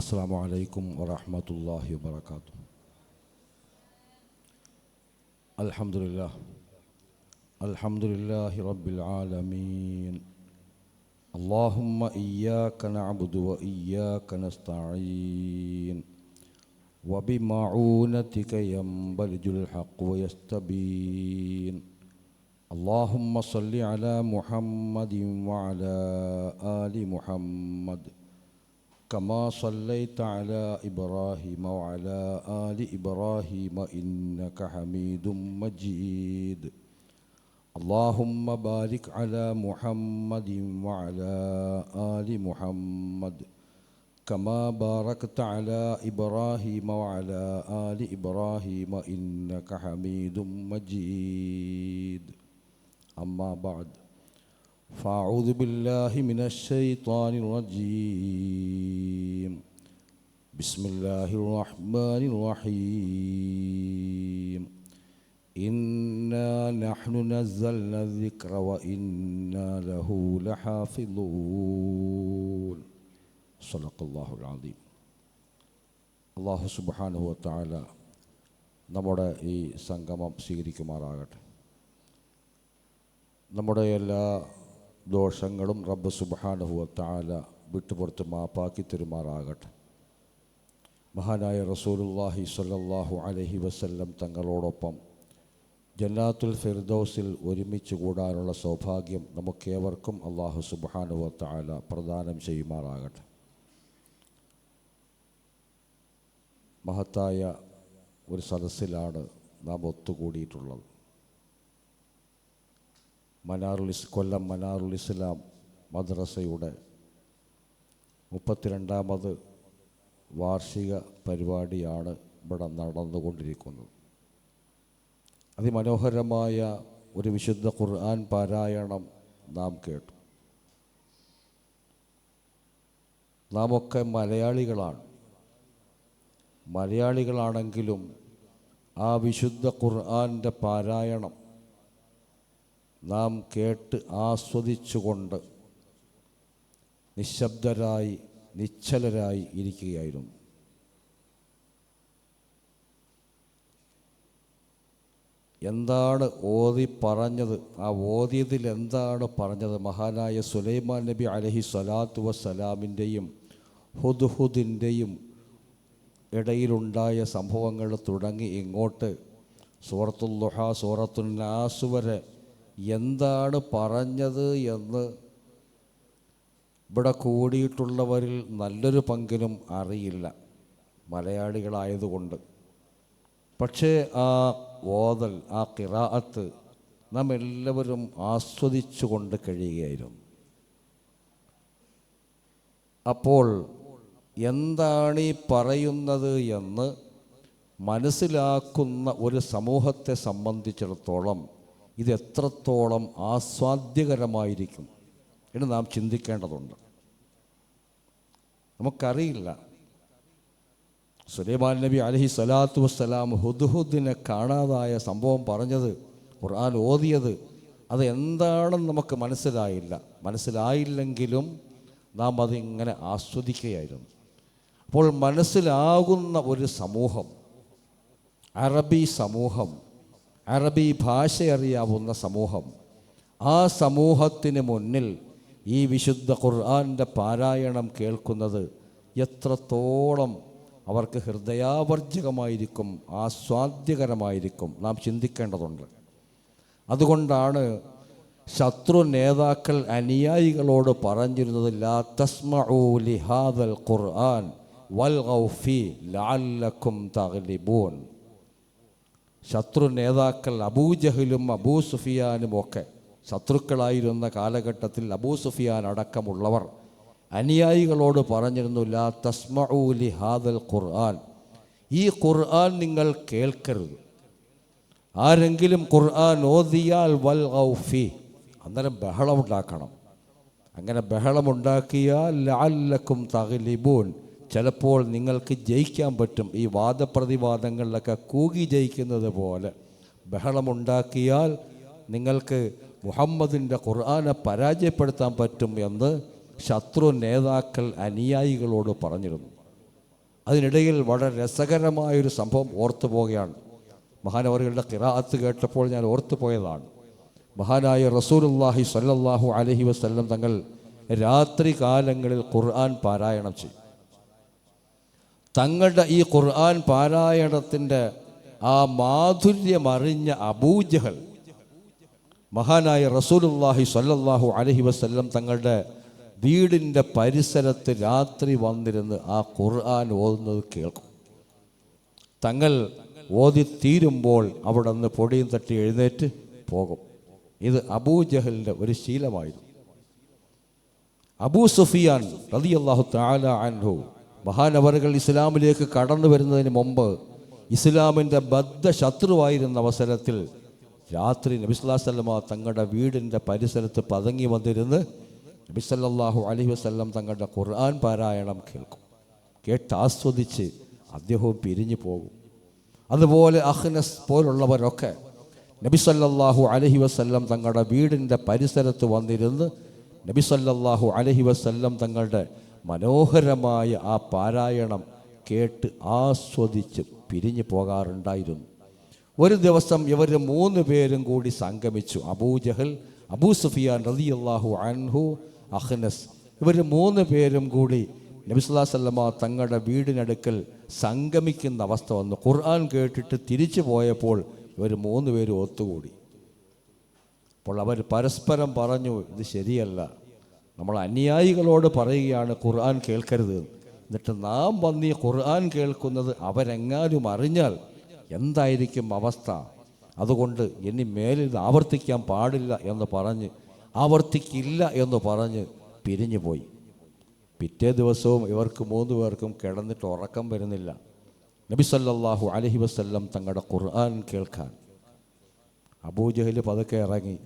السلام عليكم ورحمة الله وبركاته. الحمد لله رب العالمين. اللهم إياك نعبد وإياك نستعين وبمعونتك ينبلج الحق ويستبين. اللهم صل على محمد وعلى آل محمد كما صليت على إبراهيم وعلى آل إبراهيم إنك حميد مجيد. اللهم بارك على محمد وعلى آل محمد كما باركت على إبراهيم وعلى آل إبراهيم إنك حميد مجيد. أما بعد، فأعوذ بالله من الشيطان الرجيم. بسم الله الرحمن الرحيم. إنا نحن نزلنا الذكر وإنا له لحافظون. صدق الله العظيم. അല്ലാഹു സുബ്ഹാനഹു വ തആല നമ്മുടെ ഈ സംഗമം സ്വീകരിക്കുമാറാകട്ടെ. നമ്മുടെ എല്ലാ ദോഷങ്ങളും റബ്ബ് സുബ്ഹാനഹു വ തആല വിട്ടുപുറത്ത് മാപ്പാക്കി തരുമാറാകട്ടെ. മഹാനായ റസൂലുള്ളാഹി സ്വല്ലല്ലാഹു അലൈഹി വസല്ലം തങ്ങളോടൊപ്പം ജന്നാത്തുൽ ഫിർദൗസിൽ ഒരുമിച്ച് കൂടാനുള്ള സൗഭാഗ്യം നമുക്കേവർക്കും അല്ലാഹു സുബ്ഹാനഹു വ തആല പ്രദാനം ചെയ്യുമാറാകട്ടെ. മഹത്തായ ഒരു സദസ്സിലാണ് നാം ഒത്തുകൂടിയിട്ടുള്ളത്. കൊല്ലം മനാറുൽ ഇസ്ലാം മദ്രസയുടെ 32ാമത് വാർഷിക പരിപാടിയാണ് ഇവിടെ നടന്നുകൊണ്ടിരിക്കുന്നത്. അതിമനോഹരമായ ഒരു വിശുദ്ധ ഖുർആൻ പാരായണം നാം കേട്ടു. നാമൊക്കെ മലയാളികളാണെങ്കിലും ആ വിശുദ്ധ ഖുർആൻ്റെ പാരായണം നാം കേട്ട് ആസ്വദിച്ചുകൊണ്ട് നിശബ്ദരായി നിശ്ചലരായി ഇരിക്കുകയായിരുന്നു. എന്താണ് ഓതി പറഞ്ഞത്? ആ ഓതിയതിൽ എന്താണ് പറഞ്ഞത്? മഹാനായ സുലൈമാൻ നബി അലൈഹി സ്വലാത്തു വസ്സലാമിൻ്റെയും ഹുദ്ഹുദിൻ്റെയും ഇടയിലുണ്ടായ സംഭവങ്ങൾ തുടങ്ങി ഇങ്ങോട്ട് സൂറത്തുൽ ദുഹ, സൂറത്തുൻ നാസ് വരെ എന്താണ് പറഞ്ഞത് എന്ന് ഇവിടെ കൂടിയിട്ടുള്ളവരിൽ നല്ലൊരു പങ്കിലും അറിയില്ല, മലയാളികളായതുകൊണ്ട്. പക്ഷേ ആ ഓതൽ, ആ ഖിറാഅത്ത് നാം എല്ലാവരും ആസ്വദിച്ചു കൊണ്ട് കഴിയുകയായിരുന്നു. അപ്പോൾ എന്താണ് ഈ പറയുന്നത് എന്ന് മനസ്സിലാക്കുന്ന ഒരു സമൂഹത്തെ സംബന്ധിച്ചിടത്തോളം ഇത് എത്രത്തോളം ആസ്വാദ്യകരമായിരിക്കും എന്ന് നാം ചിന്തിക്കേണ്ടതുണ്ട്. നമുക്കറിയില്ല. സുലൈമാൻ നബി അലൈഹി സ്വലാത്തു വസ്സലാം ഹുദ്ഹുദിനെ കാണാതായ സംഭവം പറഞ്ഞത്, ഖുർആൻ ഓതിയത്, അത് എന്താണെന്ന് നമുക്ക് മനസ്സിലായില്ലെങ്കിലും നാം അതിങ്ങനെ ആസ്വദിക്കുകയായിരുന്നു. അപ്പോൾ മനസ്സിലാകുന്ന ഒരു സമൂഹം, അറബി സമൂഹം, അറബി ഭാഷ അറിയാവുന്ന സമൂഹം, ആ സമൂഹത്തിന് മുന്നിൽ ഈ വിശുദ്ധ ഖുർആൻ്റെ പാരായണം കേൾക്കുന്നത് എത്രത്തോളം അവർക്ക് ഹൃദയാവർജകമായിരിക്കും, ആസ്വാദ്യകരമായിരിക്കും, നാം ചിന്തിക്കേണ്ടതുണ്ട്. അതുകൊണ്ടാണ് ശത്രു നേതാക്കൾ അനുയായികളോട് പറഞ്ഞിരുന്നത്, ലാ തസ്മഉ ലിഹാദൽ ഖുർആൻ വൽഗൗ ഫീ ലഅല്ലക്കും തഗ്ലിബൂൻ. ശത്രു നേതാക്കൾ അബൂജഹലും അബൂ സുഫിയാനും ഒക്കെ ശത്രുക്കളായിരുന്ന കാലഘട്ടത്തിൽ അബൂ സുഫിയാൻ അടക്കമുള്ളവർ അനുയായികളോട് പറഞ്ഞിരുന്നു, ലാ തസ്മഉ ലിഹാദൽ ഖുർആൻ, ഈ ഖുർആൻ നിങ്ങൾ കേൾക്കരുത്. ആരെങ്കിലും ഖുർആൻ ഓതിയാൽ വൽഗൗ ഫീ, അന്നേരം ബഹളമുണ്ടാക്കണം. അങ്ങനെ ബഹളമുണ്ടാക്കിയാൽ ലഅല്ലക്കും തഗ്ലിബൂൻ, ചിലപ്പോൾ നിങ്ങൾക്ക് ജയിക്കാൻ പറ്റും. ഈ വാദപ്രതിവാദങ്ങളിലൊക്കെ കൂകി ജയിക്കുന്നത് പോലെ ബഹളമുണ്ടാക്കിയാൽ നിങ്ങൾക്ക് മുഹമ്മദിൻ്റെ ഖുർആനെ പരാജയപ്പെടുത്താൻ പറ്റും എന്ന് ശത്രു നേതാക്കൾ അനുയായികളോട് പറഞ്ഞിരുന്നു. അതിനിടയിൽ വളരെ രസകരമായൊരു സംഭവം ഓർത്തു പോവുകയാണ്. മഹാനവറുകളുടെ ഖിറാഅത്ത് കേട്ടപ്പോൾ ഞാൻ ഓർത്തു പോയതാണ്. മഹാനായ റസൂലുള്ളാഹി സ്വല്ലല്ലാഹു അലൈഹി വസല്ലം തങ്ങൾ രാത്രി കാലങ്ങളിൽ ഖുർആൻ പാരായണം ചെയ്യും. തങ്ങളുടെ ഈ ഖുർആൻ പാരായണത്തിൻ്റെ ആ മാധുര്യമറിഞ്ഞ അബൂജഹൽ മഹാനായ റസൂലുള്ളാഹി സ്വല്ലല്ലാഹു അലൈഹി വസല്ലം തങ്ങളുടെ വീടിൻ്റെ പരിസരത്ത് രാത്രി വന്നിരുന്ന് ആ ഖുർആൻ ഓതുന്നത് കേൾക്കും. തങ്ങൾ ഓതി തീരുമ്പോൾ അവിടെ നിന്ന് പൊടിയും തട്ടി എഴുന്നേറ്റ് പോകും. ഇത് അബൂജഹലിൻ്റെ ഒരു ശീലമായിരുന്നു. അബൂ സുഫിയാൻ റളിയല്ലാഹു തആല അൻഹു മഹാനവറുകൾ ഇസ്ലാമിലേക്ക് കടന്നു വരുന്നതിന് മുമ്പ് ഇസ്ലാമിൻ്റെ ബദ്ധ ശത്രുവായിരുന്ന അവസരത്തിൽ രാത്രി നബി സല്ലല്ലാഹു അലൈഹി വസല്ലം തങ്ങളുടെ വീടിൻ്റെ പരിസരത്ത് പതുങ്ങി വന്നിരുന്ന് നബി സല്ലല്ലാഹു അലൈഹി വസല്ലം തങ്ങളുടെ ഖുർആൻ പാരായണം കേൾക്കും. കേട്ടാസ്വദിച്ച് അദ്ദേഹവും പിരിഞ്ഞു പോകും. അതുപോലെ അഹ്നസ് പോലുള്ളവരൊക്കെ നബി സല്ലല്ലാഹു അലൈഹി വസല്ലം തങ്ങളുടെ വീടിൻ്റെ പരിസരത്ത് വന്നിരുന്ന് നബി സല്ലല്ലാഹു അലൈഹി വസല്ലം തങ്ങളുടെ മനോഹരമായ ആ പാരായണം കേട്ട് ആസ്വദിച്ച് പിരിഞ്ഞു പോകാറുണ്ടായിരുന്നു. ഒരു ദിവസം ഇവർ 3 പേരും കൂടി സംഗമിച്ചു. അബൂജഹൽ, അബൂ സുഫിയാൻ റളിയല്ലാഹു അൻഹു, അഹ്നസ്. ഇവർ 3 പേരും കൂടി നബി സല്ലല്ലാഹു അലൈഹി വസല്ലം തങ്ങളുടെ വീടിനടുക്കൽ സംഗമിക്കുന്ന അവസ്ഥ വന്നു. ഖുർആൻ കേട്ടിട്ട് തിരിച്ചു പോയപ്പോൾ ഇവർ 3 പേരും ഒത്തുകൂടി. അപ്പോൾ അവർ പരസ്പരം പറഞ്ഞു, ഇത് ശരിയല്ല, നമ്മൾ അനുയായികളോട് പറയുകയാണ് ഖുർആൻ കേൾക്കരുത്. എന്നിട്ട് നാം വന്ന് ഈ ഖുർആൻ കേൾക്കുന്നത് അവരെങ്ങാനും അറിഞ്ഞാൽ എന്തായിരിക്കും അവസ്ഥ? അതുകൊണ്ട് ഇനി മേലിൽ ഇത് ആവർത്തിക്കാൻ പാടില്ല എന്ന് പറഞ്ഞ്, ആവർത്തിക്കില്ല എന്ന് പറഞ്ഞ് പിരിഞ്ഞു പോയി. പിറ്റേ ദിവസവും ഇവർക്ക് 3 പേർക്കും കിടന്നിട്ട് ഉറക്കം വരുന്നില്ല. നബി സല്ലല്ലാഹു അലൈഹി വസല്ലം തങ്ങളുടെ ഖുർആൻ കേൾക്കാൻ. അബൂജഹൽ പതുക്കെ ഇറങ്ങി.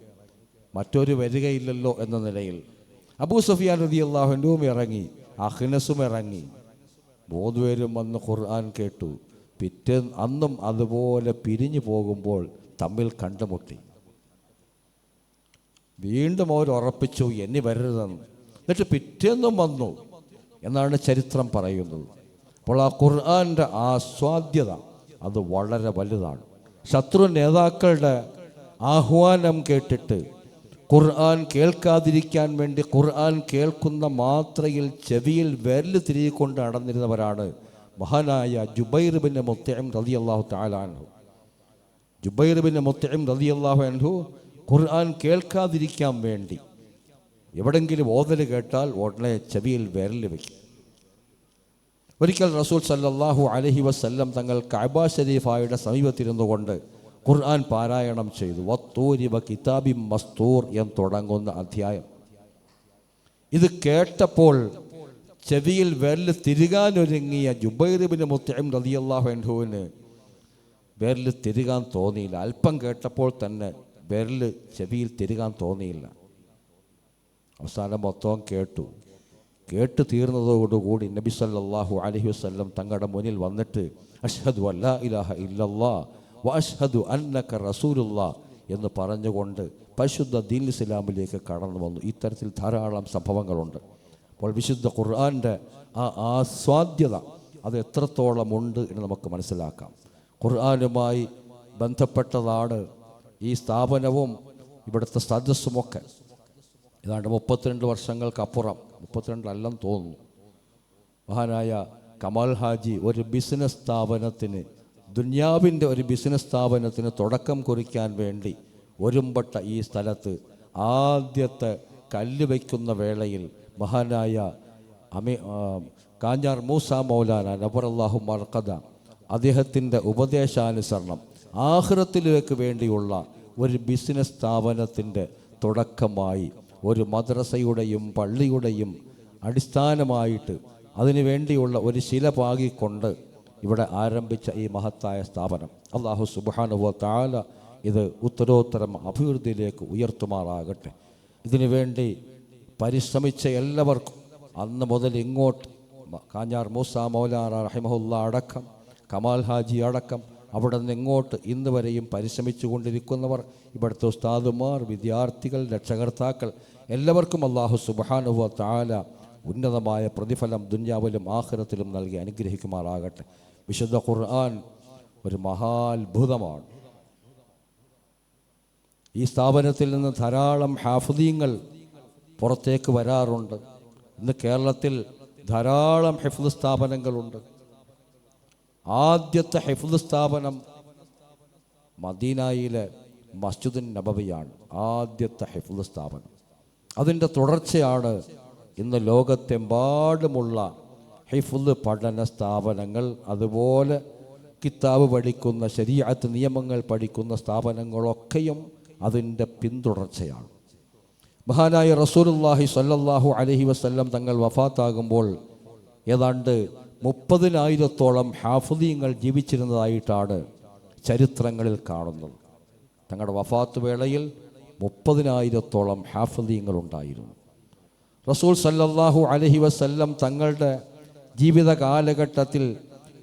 മറ്റൊരു വരികയില്ലല്ലോ എന്ന നിലയിൽ അബൂ സുഫിയാൻ റളിയല്ലാഹു അൻഹുവും ഇറങ്ങി, അഹ്നസും ഇറങ്ങി. 3 പേരും വന്ന് ഖുർആൻ കേട്ടു. പിറ്റേ അന്നും അതുപോലെ പിരിഞ്ഞു പോകുമ്പോൾ തമ്മിൽ കണ്ടുമുട്ടി. വീണ്ടും അവർ ഉറപ്പിച്ചു ഇനി വരരുതെന്ന്. എന്നിട്ട് പിറ്റേന്നും വന്നു എന്നാണ് ചരിത്രം പറയുന്നത്. അപ്പോൾ ആ ഖുർആൻ്റെ ആസ്വാദ്യത അത് വളരെ വലുതാണ്. ശത്രു നേതാക്കളുടെ ആഹ്വാനം കേട്ടിട്ട് ഖുർആൻ കേൾക്കാതിരിക്കാൻ വേണ്ടി ഖുർആൻ കേൾക്കുന്ന മാത്രയിൽ ചെവിയിൽ വിരൽ തിരികൊണ്ട് നടന്നിരുന്നവരാണ് മഹാനായ ജുബൈർ ബിൻ മുത്ഇം റളിയല്ലാഹു തആല അൻഹു. ജുബൈർ ബിൻ മുത്ഇം റളിയല്ലാഹു അൻഹു ഖുർആൻ കേൾക്കാതിരിക്കാൻ വേണ്ടി എവിടെങ്കിലും ഓതൽ കേട്ടാൽ ഉടനെ ചെവിയിൽ വിരൽ വയ്ക്കും. ഒരിക്കൽ റസൂൽ സല്ലല്ലാഹു അലൈഹി വസല്ലം തങ്ങൾ കഅബ ശരീഫായുടെ സമീപത്തിരുന്നു കൊണ്ട് ഖുർആൻ പാരായണം ചെയ്തു. വത്തൂരി വ കിതാബിൻ മസ്തൂർ എന്ന് തുടങ്ങുന്ന അധ്യായം. ഇത് കേട്ടപ്പോൾ ചെവിയിൽ വിരൽ തിരുകാനൊരുങ്ങിയ ജുബൈർ ബിൻ മുത്ഇം റളിയല്ലാഹു അൻഹുവിന് വിരൽ തിരുകാൻ തോന്നിയില്ല. അല്പം കേട്ടപ്പോൾ തന്നെ വിരൽ ചെവിയിൽ തിരുകാൻ തോന്നിയില്ല. അവസാനം മൊത്തം കേട്ട് തീർന്നതോടുകൂടി നബി സല്ലല്ലാഹു അലൈഹി വസല്ലം തങ്ങളുടെ മുന്നിൽ വന്നിട്ട് അഷ്ഹദു അല്ലാ ഇലാഹ ഇല്ലല്ലാഹ് വ അഷ്ഹദു അന്നക റസൂലുള്ളാഹ് എന്ന് പറഞ്ഞുകൊണ്ട് പരിശുദ്ധ ദീൻ ഇസ്ലാമിലേക്ക് കടന്നു വന്നു. ഇത്തരത്തിൽ ധാരാളം സംഭവങ്ങളുണ്ട്. അപ്പോൾ വിശുദ്ധ ഖുർആൻ്റെ ആ ആസ്വാദ്യത അത് എത്രത്തോളം ഉണ്ട് എന്ന് നമുക്ക് മനസ്സിലാക്കാം. ഖുർആനുമായി ബന്ധപ്പെട്ടതാണ് ഈ സ്ഥാപനവും ഇവിടുത്തെ സദസ്സുമൊക്കെ. ഏതാണ്ട് 32 വർഷങ്ങൾക്കപ്പുറം, 32 അല്ലെന്ന് തോന്നുന്നു, മഹാനായ കമാൽ ഹാജി ഒരു ബിസിനസ് സ്ഥാപനത്തിന്, ദുന്യാവിൻ്റെ ഒരു ബിസിനസ് സ്ഥാപനത്തിന് തുടക്കം കുറിക്കാൻ വേണ്ടി ഒരുമ്പെട്ട ഈ സ്ഥലത്ത് ആദ്യത്തെ കല്ല് വയ്ക്കുന്ന വേളയിൽ മഹാനായ കാഞ്ഞാർ മൂസ മൗലാന നബറല്ലാഹു മർഖദ അദ്ദേഹത്തിൻ്റെ ഉപദേശാനുസരണം ആഖിറത്തിലേക്ക് വേണ്ടിയുള്ള ഒരു ബിസിനസ് സ്ഥാപനത്തിൻ്റെ തുടക്കമായി ഒരു മദ്രസയുടെയും പള്ളിയുടെയും അടിസ്ഥാനമായിട്ട് അതിനു വേണ്ടിയുള്ള ഒരു ശില പാകിക്കൊണ്ട് ഇവിടെ ആരംഭിച്ച ഈ മഹത്തായ സ്ഥാപനം അല്ലാഹു സുബ്ഹാനഹു വ തആല ഇത് ഉത്തരോത്തരം അഭിവൃദ്ധിയിലേക്ക് ഉയർത്തുമാറാകട്ടെ. ഇതിനു വേണ്ടി പരിശ്രമിച്ച എല്ലാവർക്കും അന്ന് മുതൽ ഇങ്ങോട്ട് കാഞ്ഞാർ മൂസ മൗലാന റഹിമഹുല്ലാ അടക്കം, കമാൽ ഹാജി അടക്കം, അവിടെ നിന്ന് ഇങ്ങോട്ട് ഇന്ന് വരെയും പരിശ്രമിച്ചു കൊണ്ടിരിക്കുന്നവർ, ഇവിടുത്തെ ഉസ്താദുമാർ, വിദ്യാർത്ഥികൾ, രക്ഷകർത്താക്കൾ, എല്ലാവർക്കും അല്ലാഹു സുബ്ഹാനഹു വ തആല ഉന്നതമായ പ്രതിഫലം ദുനിയാവിലും ആഖിറത്തിലും നൽകി അനുഗ്രഹിക്കുമാറാകട്ടെ. വിശുദ്ധ ഖുർആൻ ഒരു മഹാത്ഭുതമാണ്. ഈ സ്ഥാപനത്തിൽ നിന്ന് ധാരാളം ഹാഫിദീങ്ങൾ പുറത്തേക്ക് വരാറുണ്ട്. ഇന്ന് കേരളത്തിൽ ധാരാളം ഹിഫ്ദ് സ്ഥാപനങ്ങളുണ്ട്. ആദ്യത്തെ ഹിഫ്ദ് സ്ഥാപനം മദീനയിലെ മസ്ജിദുൻ നബവിയാണ്. ആദ്യത്തെ ഹിഫ്ദ് സ്ഥാപനം. അതിൻ്റെ തുടർച്ചയാണ് ഇന്ന് ലോകത്തെമ്പാടുമുള്ള ഹിഫ്ദ് പഠന സ്ഥാപനങ്ങൾ, അതുപോലെ കിതാബ് പഠിക്കുന്ന ശരീഅത്ത് നിയമങ്ങൾ പഠിക്കുന്ന സ്ഥാപനങ്ങളൊക്കെയും അതിൻ്റെ പിന്തുടർച്ചയാണ്. മഹാനായ റസൂലുള്ളാഹി സ്വല്ലല്ലാഹു അലൈഹി വസല്ലം തങ്ങൾ വഫാത്താകുമ്പോൾ ഏതാണ്ട് 30,000-ഓളം ഹാഫിദീങ്ങൾ ജീവിച്ചിരുന്നതായിട്ടാണ് ചരിത്രങ്ങളിൽ കാണുന്നത്. തങ്ങളുടെ വഫാത്ത് വേളയിൽ 30,000-ഓളം ഹാഫിദീങ്ങൾ ഉണ്ടായിരുന്നു. റസൂൽ സല്ലല്ലാഹു അലൈഹി വസല്ലം തങ്ങളുടെ ജീവിത കാലഘട്ടത്തിൽ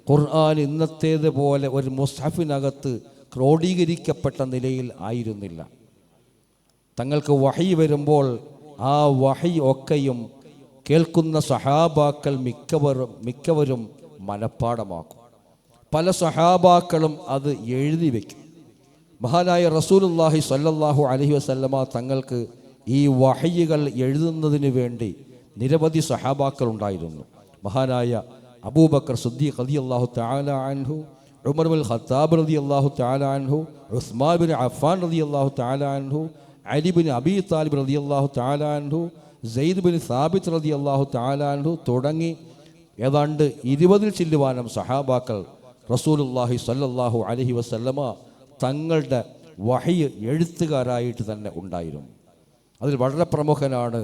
ഖുർആൻ ഇന്നത്തേതുപോലെ ഒരു മുസ്ഹഫിനകത്ത് ക്രോഡീകരിക്കപ്പെട്ട നിലയിൽ ആയിരുന്നില്ല. തങ്ങൾക്ക് വഹി വരുമ്പോൾ ആ വഹി ഒക്കെയും കേൾക്കുന്ന സഹാബാക്കൾ മിക്കവരും മനഃപ്പാടമാക്കും. പല സഹാബാക്കളും അത് എഴുതി വയ്ക്കും. മഹാനായ റസൂലുള്ളാഹി സ്വല്ലല്ലാഹു അലൈഹി വസല്ലമ തങ്ങൾക്ക് ഈ വഹയികൾ എഴുതുന്നതിന് വേണ്ടി നിരവധി സഹാബാക്കൾ ഉണ്ടായിരുന്നു. മഹാനായ അബൂബക്കർ സിദ്ദീഖ് റളിയല്ലാഹു തആല അൻഹു, ഉമർ ബിൻ ഖത്താബ് റളിയല്ലാഹു തആല അൻഹു, ഉസ്മാൻ ബിൻ അഫ്ഫാൻ റളിയല്ലാഹു തആല അൻഹു, അലി ബിൻ അബീ താലിബ് റളിയല്ലാഹു തആല അൻഹു, സെയ്ദ് ബിൻ സാബിത്ത് റളിയല്ലാഹു തആല അൻഹു തുടങ്ങി ഏതാണ്ട് 20-ൽ ചില്ലുവാനം സഹാബാക്കൾ റസൂലുള്ളാഹി സ്വല്ലല്ലാഹു അലൈഹി വസല്ലമ തങ്ങളുടെ വഹി എഴുത്തുകാരായിട്ട് തന്നെ ഉണ്ടായിരുന്നു. അതിൽ വളരെ പ്രമുഖനാണ്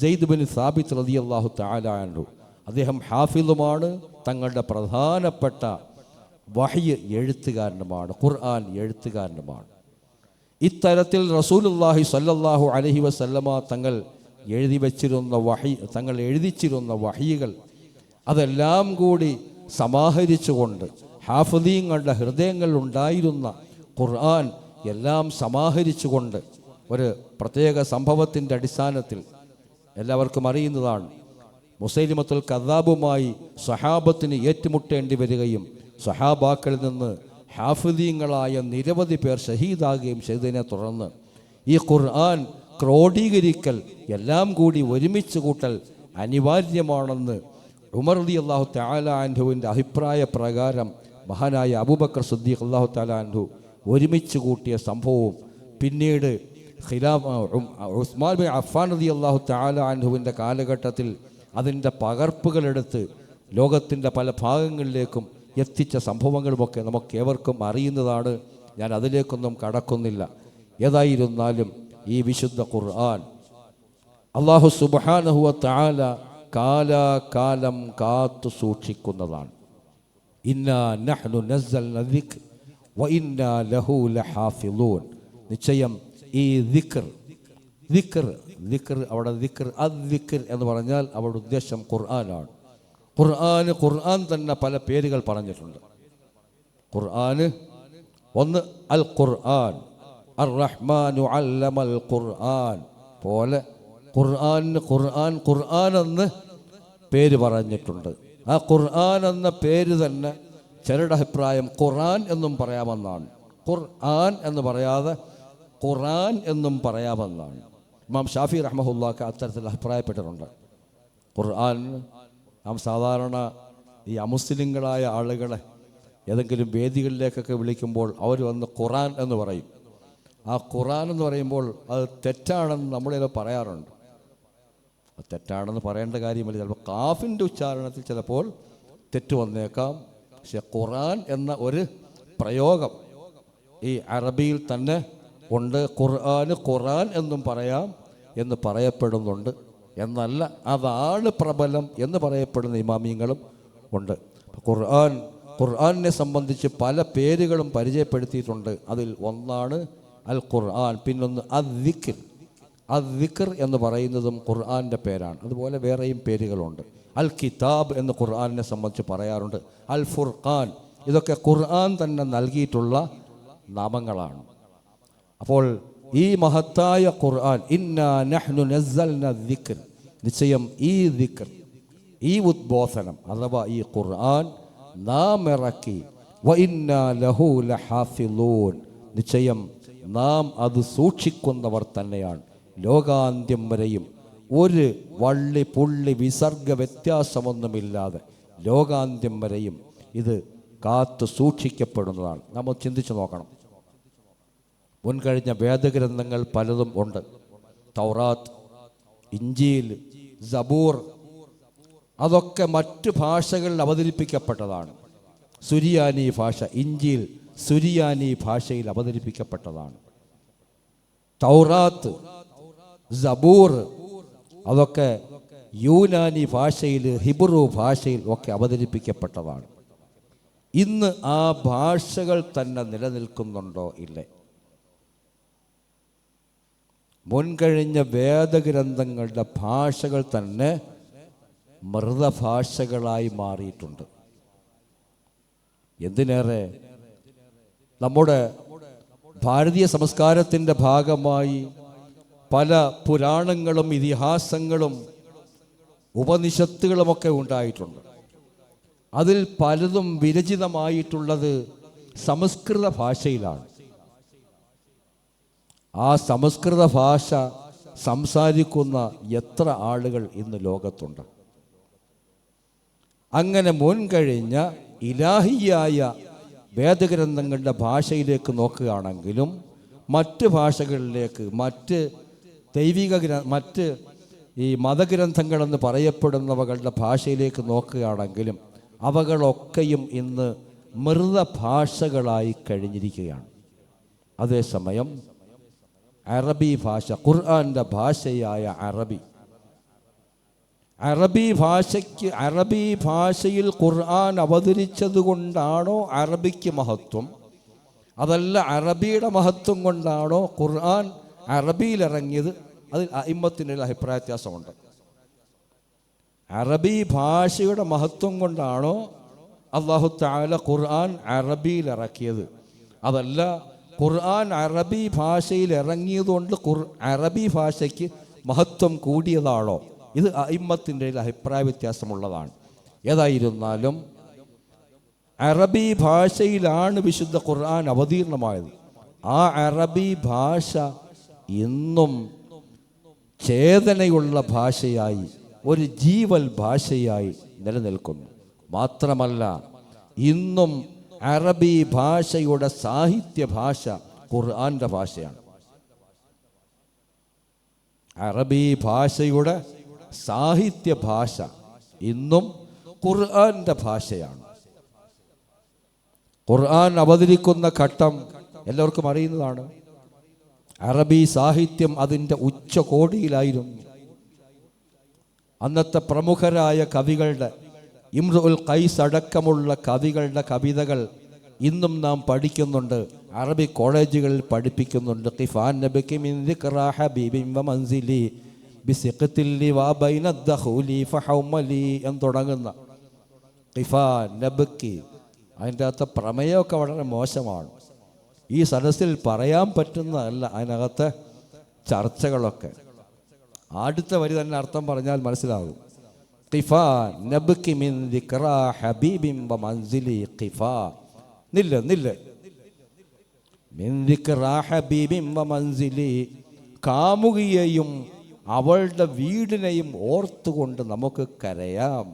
സെയ്ദ് ബിൻ സാബിത്ത് റളിയല്ലാഹു തആല അൻഹു. അദ്ദേഹം ഹാഫിളുമാണ്, തങ്ങളുടെ പ്രധാനപ്പെട്ട വഹി എഴുത്തുകാരനുമാണ്, ഖുർആൻ എഴുത്തുകാരനുമാണ്. ഇത്തരത്തിൽ റസൂലുള്ളാഹി സ്വല്ലല്ലാഹു അലൈഹി വസല്ലമ തങ്ങൾ എഴുതിച്ചിരുന്ന വഹികൾ അതെല്ലാം കൂടി സമാഹരിച്ചുകൊണ്ട് ഹാഫിദീങ്ങളുടെ ഹൃദയങ്ങളിൽ ഉണ്ടായിരുന്ന ഖുർആൻ എല്ലാം സമാഹരിച്ചുകൊണ്ട് ഒരു പ്രത്യേക സംഭവത്തിൻ്റെ അടിസ്ഥാനത്തിൽ എല്ലാവർക്കും അറിയുന്നതാണ്, മുസൈലിമത്തുൽ കദ്ദാബുമായി സഹാബത്തിന് ഏറ്റുമുട്ടേണ്ടി വരികയും സഹാബാക്കളിൽ നിന്ന് ഹാഫിദീങ്ങളായ നിരവധി പേർ ഷഹീദാകുകയും ചെയ്തതിനെ തുടർന്ന് ഈ ഖുർആൻ ക്രോഡീകരിക്കൽ, എല്ലാം കൂടി ഒരുമിച്ച് കൂട്ടൽ അനിവാര്യമാണെന്ന് ഉമർ റളിയല്ലാഹു തആല അൻഹുവിൻ്റെ അഭിപ്രായ പ്രകാരം മഹാനായ അബൂബക്കർ സിദ്ദീഖ് റളിയല്ലാഹു തആല അൻഹു ഒരുമിച്ച് കൂട്ടിയ സംഭവവും പിന്നീട് ഉസ്മാൻ ബിൻ അഫ്ഫാൻ റളിയല്ലാഹു തആല അൻഹുവിൻ്റെ കാലഘട്ടത്തിൽ അതിൻ്റെ പകർപ്പുകളെടുത്ത് ലോകത്തിൻ്റെ പല ഭാഗങ്ങളിലേക്കും എത്തിച്ച സംഭവങ്ങളുമൊക്കെ നമുക്കേവർക്കും അറിയുന്നതാണ്. ഞാൻ അതിലേക്കൊന്നും കടക്കുന്നില്ല. ഏതായിരുന്നാലും ഈ വിശുദ്ധ ഖുർആൻ അല്ലാഹു സുബ്ഹാനഹു വ തആല കാലാകാലം കാത്തു സൂക്ഷിക്കുന്നതാണ്. ഇന്നാ നഹ്നു നസ്സൽന ദിക്ർ വ ഇന്നാ ലഹു ലഹാഫിളൂൻ. നിശ്ചയം ഈ ദിക്ർ അവിടെ ദിക്ർ എന്ന് പറഞ്ഞാൽ അവിടെ ഉദ്ദേശം ഖുർആനാണ്. ഖുർആൻ തന്നെ പല പേരുകൾ പറഞ്ഞിട്ടുണ്ട്. ഖുർആന് ഒന്ന് അൽ ഖുർആൻ, അർ റഹ്മാനു അല്ലമൽ ഖുർആൻ പോലെ ഖുർആൻ എന്ന് പേര് പറഞ്ഞിട്ടുണ്ട്. ആ ഖുർആൻ എന്ന പേര് തന്നെ ചിലരുടെ അഭിപ്രായം ഖുർആൻ എന്നും പറയാമെന്നാണ്. ഖുർആൻ എന്ന് പറയാതെ ഖുർആൻ എന്നും പറയാമെന്നാണ്. ഇമാം ഷാഫി റഹ്മഹുല്ലാഹ് അത്തരത്തിൽ അഭിപ്രായപ്പെട്ടിട്ടുണ്ട്. ഖുർആൻ നാം സാധാരണ ഈ അമുസ്ലിങ്ങളായ ആളുകളെ ഏതെങ്കിലും വേദികളിലേക്കൊക്കെ വിളിക്കുമ്പോൾ അവർ വന്ന് ഖുർആൻ എന്ന് പറയും. ആ ഖുർആൻ എന്ന് പറയുമ്പോൾ അത് തെറ്റാണെന്ന് നമ്മളിത് പറയാറുണ്ട്. അത് തെറ്റാണെന്ന് പറയേണ്ട കാര്യമില്ല. ചിലപ്പോൾ കാഫിൻ്റെ ഉച്ചാരണത്തിൽ ചിലപ്പോൾ തെറ്റ് വന്നേക്കാം. പക്ഷെ ഖുർആൻ എന്ന ഒരു പ്രയോഗം ഈ അറബിയിൽ തന്നെ ഉണ്ട്. ഖുർആൻ എന്നും പറയാം എന്ന് പറയപ്പെടുന്നുണ്ട്. എന്നല്ല, അതാണ് പ്രബലം എന്ന് പറയപ്പെടുന്ന ഇമാമിയങ്ങളും ഉണ്ട്. ഖുർആനെ സംബന്ധിച്ച് പല പേരുകളും പരിചയപ്പെടുത്തിയിട്ടുണ്ട്. അതിൽ ഒന്നാണ് അൽ ഖുർആൻ, പിന്നൊന്ന് അദ്ദിക്ർ എന്ന് പറയുന്നതും ഖുർആൻ്റെ പേരാണ്. അതുപോലെ വേറെയും പേരുകളുണ്ട്. അൽ കിതാബ് എന്ന് ഖുർആനെ സംബന്ധിച്ച് പറയാറുണ്ട്. അൽ ഫുർഖാൻ, ഇതൊക്കെ ഖുർആൻ തന്നെ നൽകിയിട്ടുള്ള നാമങ്ങളാണ്. അപ്പോൾ ഈ മഹത്തായ ഖുർആൻ ഇന്നാ നഹ്നു നസ്സൽന ദിക്ർ, നിശ്ചയം ഈ ദിക്ർ ഈ ഉദ്ബോധനം അഥവാ ഈ ഖുർആൻ നാം ഇറക്കി വഇന്നാ ലഹു ലഹാഫിളൂൻ, നിശ്ചയം നാം അത് സൂക്ഷിക്കുന്നവർ തന്നെയാണ്. ലോകാന്ത്യം വരെയും ഒരു വള്ളി പുള്ളി വിസർഗ വ്യത്യാസമൊന്നുമില്ലാതെ ലോകാന്ത്യം വരെയും ഇത് കാത്തു സൂക്ഷിക്കപ്പെടുന്നതാണ്. നമ്മൾ ചിന്തിച്ചു നോക്കണം. മുൻകഴിഞ്ഞ വേദഗ്രന്ഥങ്ങൾ പലതും ഉണ്ട്. തൗറാത്ത്, ഇഞ്ചീൽ, സബൂർ, അതൊക്കെ മറ്റ് ഭാഷകളിൽ അവതരിപ്പിക്കപ്പെട്ടതാണ്. സുരിയാനി ഭാഷ, ഇഞ്ചീൽ സുരിയാനി ഭാഷയിൽ അവതരിപ്പിക്കപ്പെട്ടതാണ്. തൗറാത്ത്, സബൂർ അതൊക്കെ യൂനാനി ഭാഷയിൽ, ഹിബ്രു ഭാഷയിൽ ഒക്കെ അവതരിപ്പിക്കപ്പെട്ടതാണ്. ഇന്ന് ആ ഭാഷകൾ തന്നെ നിലനിൽക്കുന്നുണ്ടോ? ഇല്ലേ. മുൻകഴിഞ്ഞ വേദഗ്രന്ഥങ്ങളുടെ ഭാഷകൾ തന്നെ മൃതഭാഷകളായി മാറിയിട്ടുണ്ട്. എന്തിനേറെ, നമ്മുടെ ഭാരതീയ സംസ്കാരത്തിൻ്റെ ഭാഗമായി പല പുരാണങ്ങളും ഇതിഹാസങ്ങളും ഉപനിഷത്തുകളുമൊക്കെ ഉണ്ടായിട്ടുണ്ട്. അതിൽ പലതും വിരചിതമായിട്ടുള്ളത് സംസ്കൃത ഭാഷയിലാണ്. ആ സംസ്കൃത ഭാഷ സംസാരിക്കുന്ന എത്ര ആളുകൾ ഇന്ന് ലോകത്തുണ്ട്? അങ്ങനെ മുൻകഴിഞ്ഞ ഇലാഹിയായ വേദഗ്രന്ഥങ്ങളുടെ ഭാഷയിലേക്ക് നോക്കുകയാണെങ്കിലും മറ്റ് ഭാഷകളിലേക്ക്, മറ്റ് മറ്റ് ഈ മതഗ്രന്ഥങ്ങളെന്ന് പറയപ്പെടുന്നവകളുടെ ഭാഷയിലേക്ക് നോക്കുകയാണെങ്കിലും അവകളൊക്കെയും ഇന്ന് മൃതഭാഷകളായി കഴിഞ്ഞിരിക്കുകയാണ്. അതേസമയം അറബി ഭാഷ, ഖുർആൻ്റെ ഭാഷയായ അറബി ഭാഷയിൽ ഖുർആൻ അവതരിച്ചത് കൊണ്ടാണോ അറബിക്ക് മഹത്വം, അതല്ല അറബിയുടെ മഹത്വം കൊണ്ടാണോ ഖുർആൻ അറബിയിലിറങ്ങിയത്? അതിൽ അയിമ്മത്തിൻ്റെ അഭിപ്രായ വ്യത്യാസമുണ്ട്. അറബി ഭാഷയുടെ മഹത്വം കൊണ്ടാണോ അല്ലാഹു തആല ഖുർആൻ അറബിയിലിറക്കിയത്, അതല്ല ഖുർആൻ അറബി ഭാഷയിൽ ഇറങ്ങിയതുകൊണ്ട് അറബി ഭാഷയ്ക്ക് മഹത്വം കൂടിയതാണോ? ഇത് അയിമ്മത്തിൻ്റെ അഭിപ്രായ വ്യത്യാസമുള്ളതാണ്. ഏതായിരുന്നാലും അറബി ഭാഷയിലാണ് വിശുദ്ധ ഖുർആൻ അവതീർണമായത്. ആ അറബി ഭാഷ ഇന്നും ചേതനയുള്ള ഭാഷയായി, ഒരു ജീവൽ ഭാഷയായി നിലനിൽക്കുന്നു. മാത്രമല്ല, ഇന്നും അറബി ഭാഷയുടെ സാഹിത്യ ഭാഷ ഖുർആൻ്റെ ഭാഷയാണ്. അറബി ഭാഷയുടെ സാഹിത്യ ഭാഷ ഇന്നും ഖുർആൻ്റെ ഭാഷയാണ്. ഖുർആൻ അവതരിക്കുന്ന ഘട്ടം എല്ലാവർക്കും അറിയുന്നതാണ്. അറബി സാഹിത്യം അതിൻ്റെ ഉച്ചകോടിയിലായിരുന്നു. അന്നത്തെ പ്രമുഖരായ കവികളുടെ, ഇംറുൽ ഖൈസ് അടക്കമുള്ള കവികളുടെ കവിതകൾ ഇന്നും നാം പഠിക്കുന്നുണ്ട്, അറബി കോളേജുകളിൽ പഠിപ്പിക്കുന്നുണ്ട്. ഖിഫാൻ നബിക്ക് മിൻ ദിക്റാ ഹബീബിൻ വ മൻസിലി ബിസിഖത്തിൽ വ ബൈന ദഖൂലി ഫഹൗമലി എന്ന് തുടങ്ങുന്ന ഖിഫാൻ നബിക്ക്. അതിൻ്റെ അകത്തെ പ്രമേയമൊക്കെ വളരെ മോശമാണ്. ഈ സദസ്സിൽ പറയാൻ പറ്റുന്നതല്ല അതിനകത്തെ ചർച്ചകളൊക്കെ. അടുത്ത വരി തന്നെ അർത്ഥം പറഞ്ഞാൽ മനസ്സിലാകും. ഖിഫാ നബ്കി മിൻ ദിക്റാ ഹബീബിൻ വ മൻസിലി ഖിഫാ, നില്ല മിൻ ദിക്റാ ഹബീബിൻ വ മൻസിലി, കാമുകിയെയും അവളുടെ വീടിനെയും ഓർത്തുകൊണ്ട് നമുക്ക് കരയാം.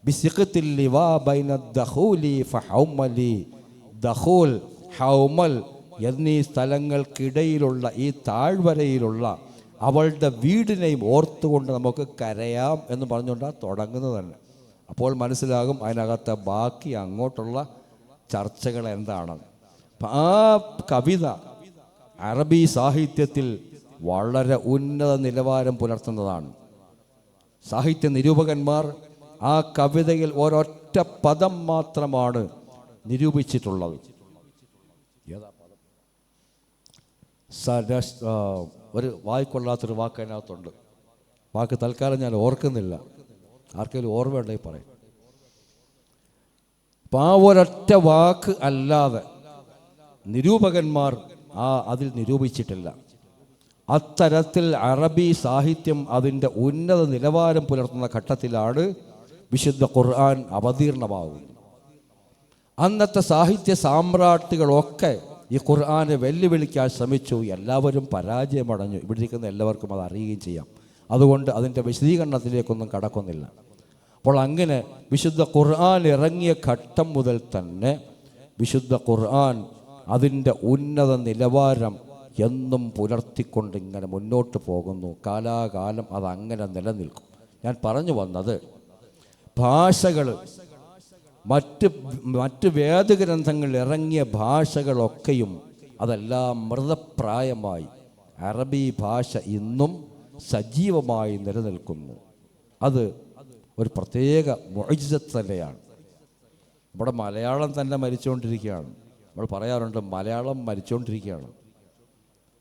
ബിസിഖത്തിൽ ലിവാ ബൈന ദഖൂലി ഫഹൗമലി, ദഖൂൽ, ഹൗമൽ എന്നീ സ്ഥലങ്ങൾക്കിടയിലുള്ള ഈ താഴ്വരയിലുള്ള അവളുടെ വീടിനെയും ഓർത്തുകൊണ്ട് നമുക്ക് കരയാം എന്ന് പറഞ്ഞുകൊണ്ടാണ് തുടങ്ങുന്നത് തന്നെ. അപ്പോൾ മനസ്സിലാകും അതിനകത്തെ ബാക്കി അങ്ങോട്ടുള്ള ചർച്ചകൾ എന്താണെന്ന്. അപ്പം ആ കവിത അറബി സാഹിത്യത്തിൽ വളരെ ഉന്നത നിലവാരം പുലർത്തുന്നതാണ്. സാഹിത്യ നിരൂപകന്മാർ ആ കവിതയിൽ ഒരൊറ്റ പദം മാത്രമാണ് നിരൂപിച്ചിട്ടുള്ളത്. ഒരു വായിക്കൊള്ളാത്തൊരു വാക്ക് അതിനകത്തുണ്ട്. വാക്ക് തൽക്കാലം ഞാൻ ഓർക്കുന്നില്ല, ആർക്കെങ്കിലും ഓർമ്മയുണ്ടെങ്കിൽ പറയും. അപ്പം ആ ഒരൊറ്റ വാക്ക് അല്ലാതെ നിരൂപകന്മാർ അതിൽ നിരൂപിച്ചിട്ടില്ല. അത്തരത്തിൽ അറബി സാഹിത്യം അതിൻ്റെ ഉന്നത നിലവാരം പുലർത്തുന്ന ഘട്ടത്തിലാണ് വിശുദ്ധ ഖുർആൻ അവതീർണമാകുന്നു. അന്നത്തെ സാഹിത്യ സാമ്രാട്ടുകളൊക്കെ ഈ ഖുർആനെ വെല്ലുവിളിക്കാൻ ശ്രമിച്ചു. എല്ലാവരും പരാജയമടഞ്ഞു. ഇവിടെ ഇരിക്കുന്ന എല്ലാവർക്കും അത് അറിയുകയും ചെയ്യാം. അതുകൊണ്ട് അതിൻ്റെ വിശദീകരണത്തിലേക്കൊന്നും കടക്കുന്നില്ല. അപ്പോൾ അങ്ങനെ വിശുദ്ധ ഖുർആൻ ഇറങ്ങിയ ഘട്ടം മുതൽ തന്നെ വിശുദ്ധ ഖുർആൻ അതിൻ്റെ ഉന്നത നിലവാരം എന്നും പുലർത്തിക്കൊണ്ട് ഇങ്ങനെ മുന്നോട്ട് പോകുന്നു. കാലാകാലം അതങ്ങനെ നിലനിൽക്കും. ഞാൻ പറഞ്ഞു വന്നത്, ഭാഷകൾ മറ്റ് വേദഗ്രന്ഥങ്ങൾ ഇറങ്ങിയ ഭാഷകളൊക്കെയും അതെല്ലാം മൃതപ്രായമായി അറബി ഭാഷ ഇന്നും സജീവമായി നിലനിൽക്കുന്നു. അത് ഒരു പ്രത്യേക മുഅ്ജിസത്ത് തന്നെയാണ്. ഇവിടെ മലയാളം തന്നെ മരിച്ചുകൊണ്ടിരിക്കുകയാണ്. നമ്മൾ പറയാറുണ്ട് മലയാളം മരിച്ചുകൊണ്ടിരിക്കുകയാണ്.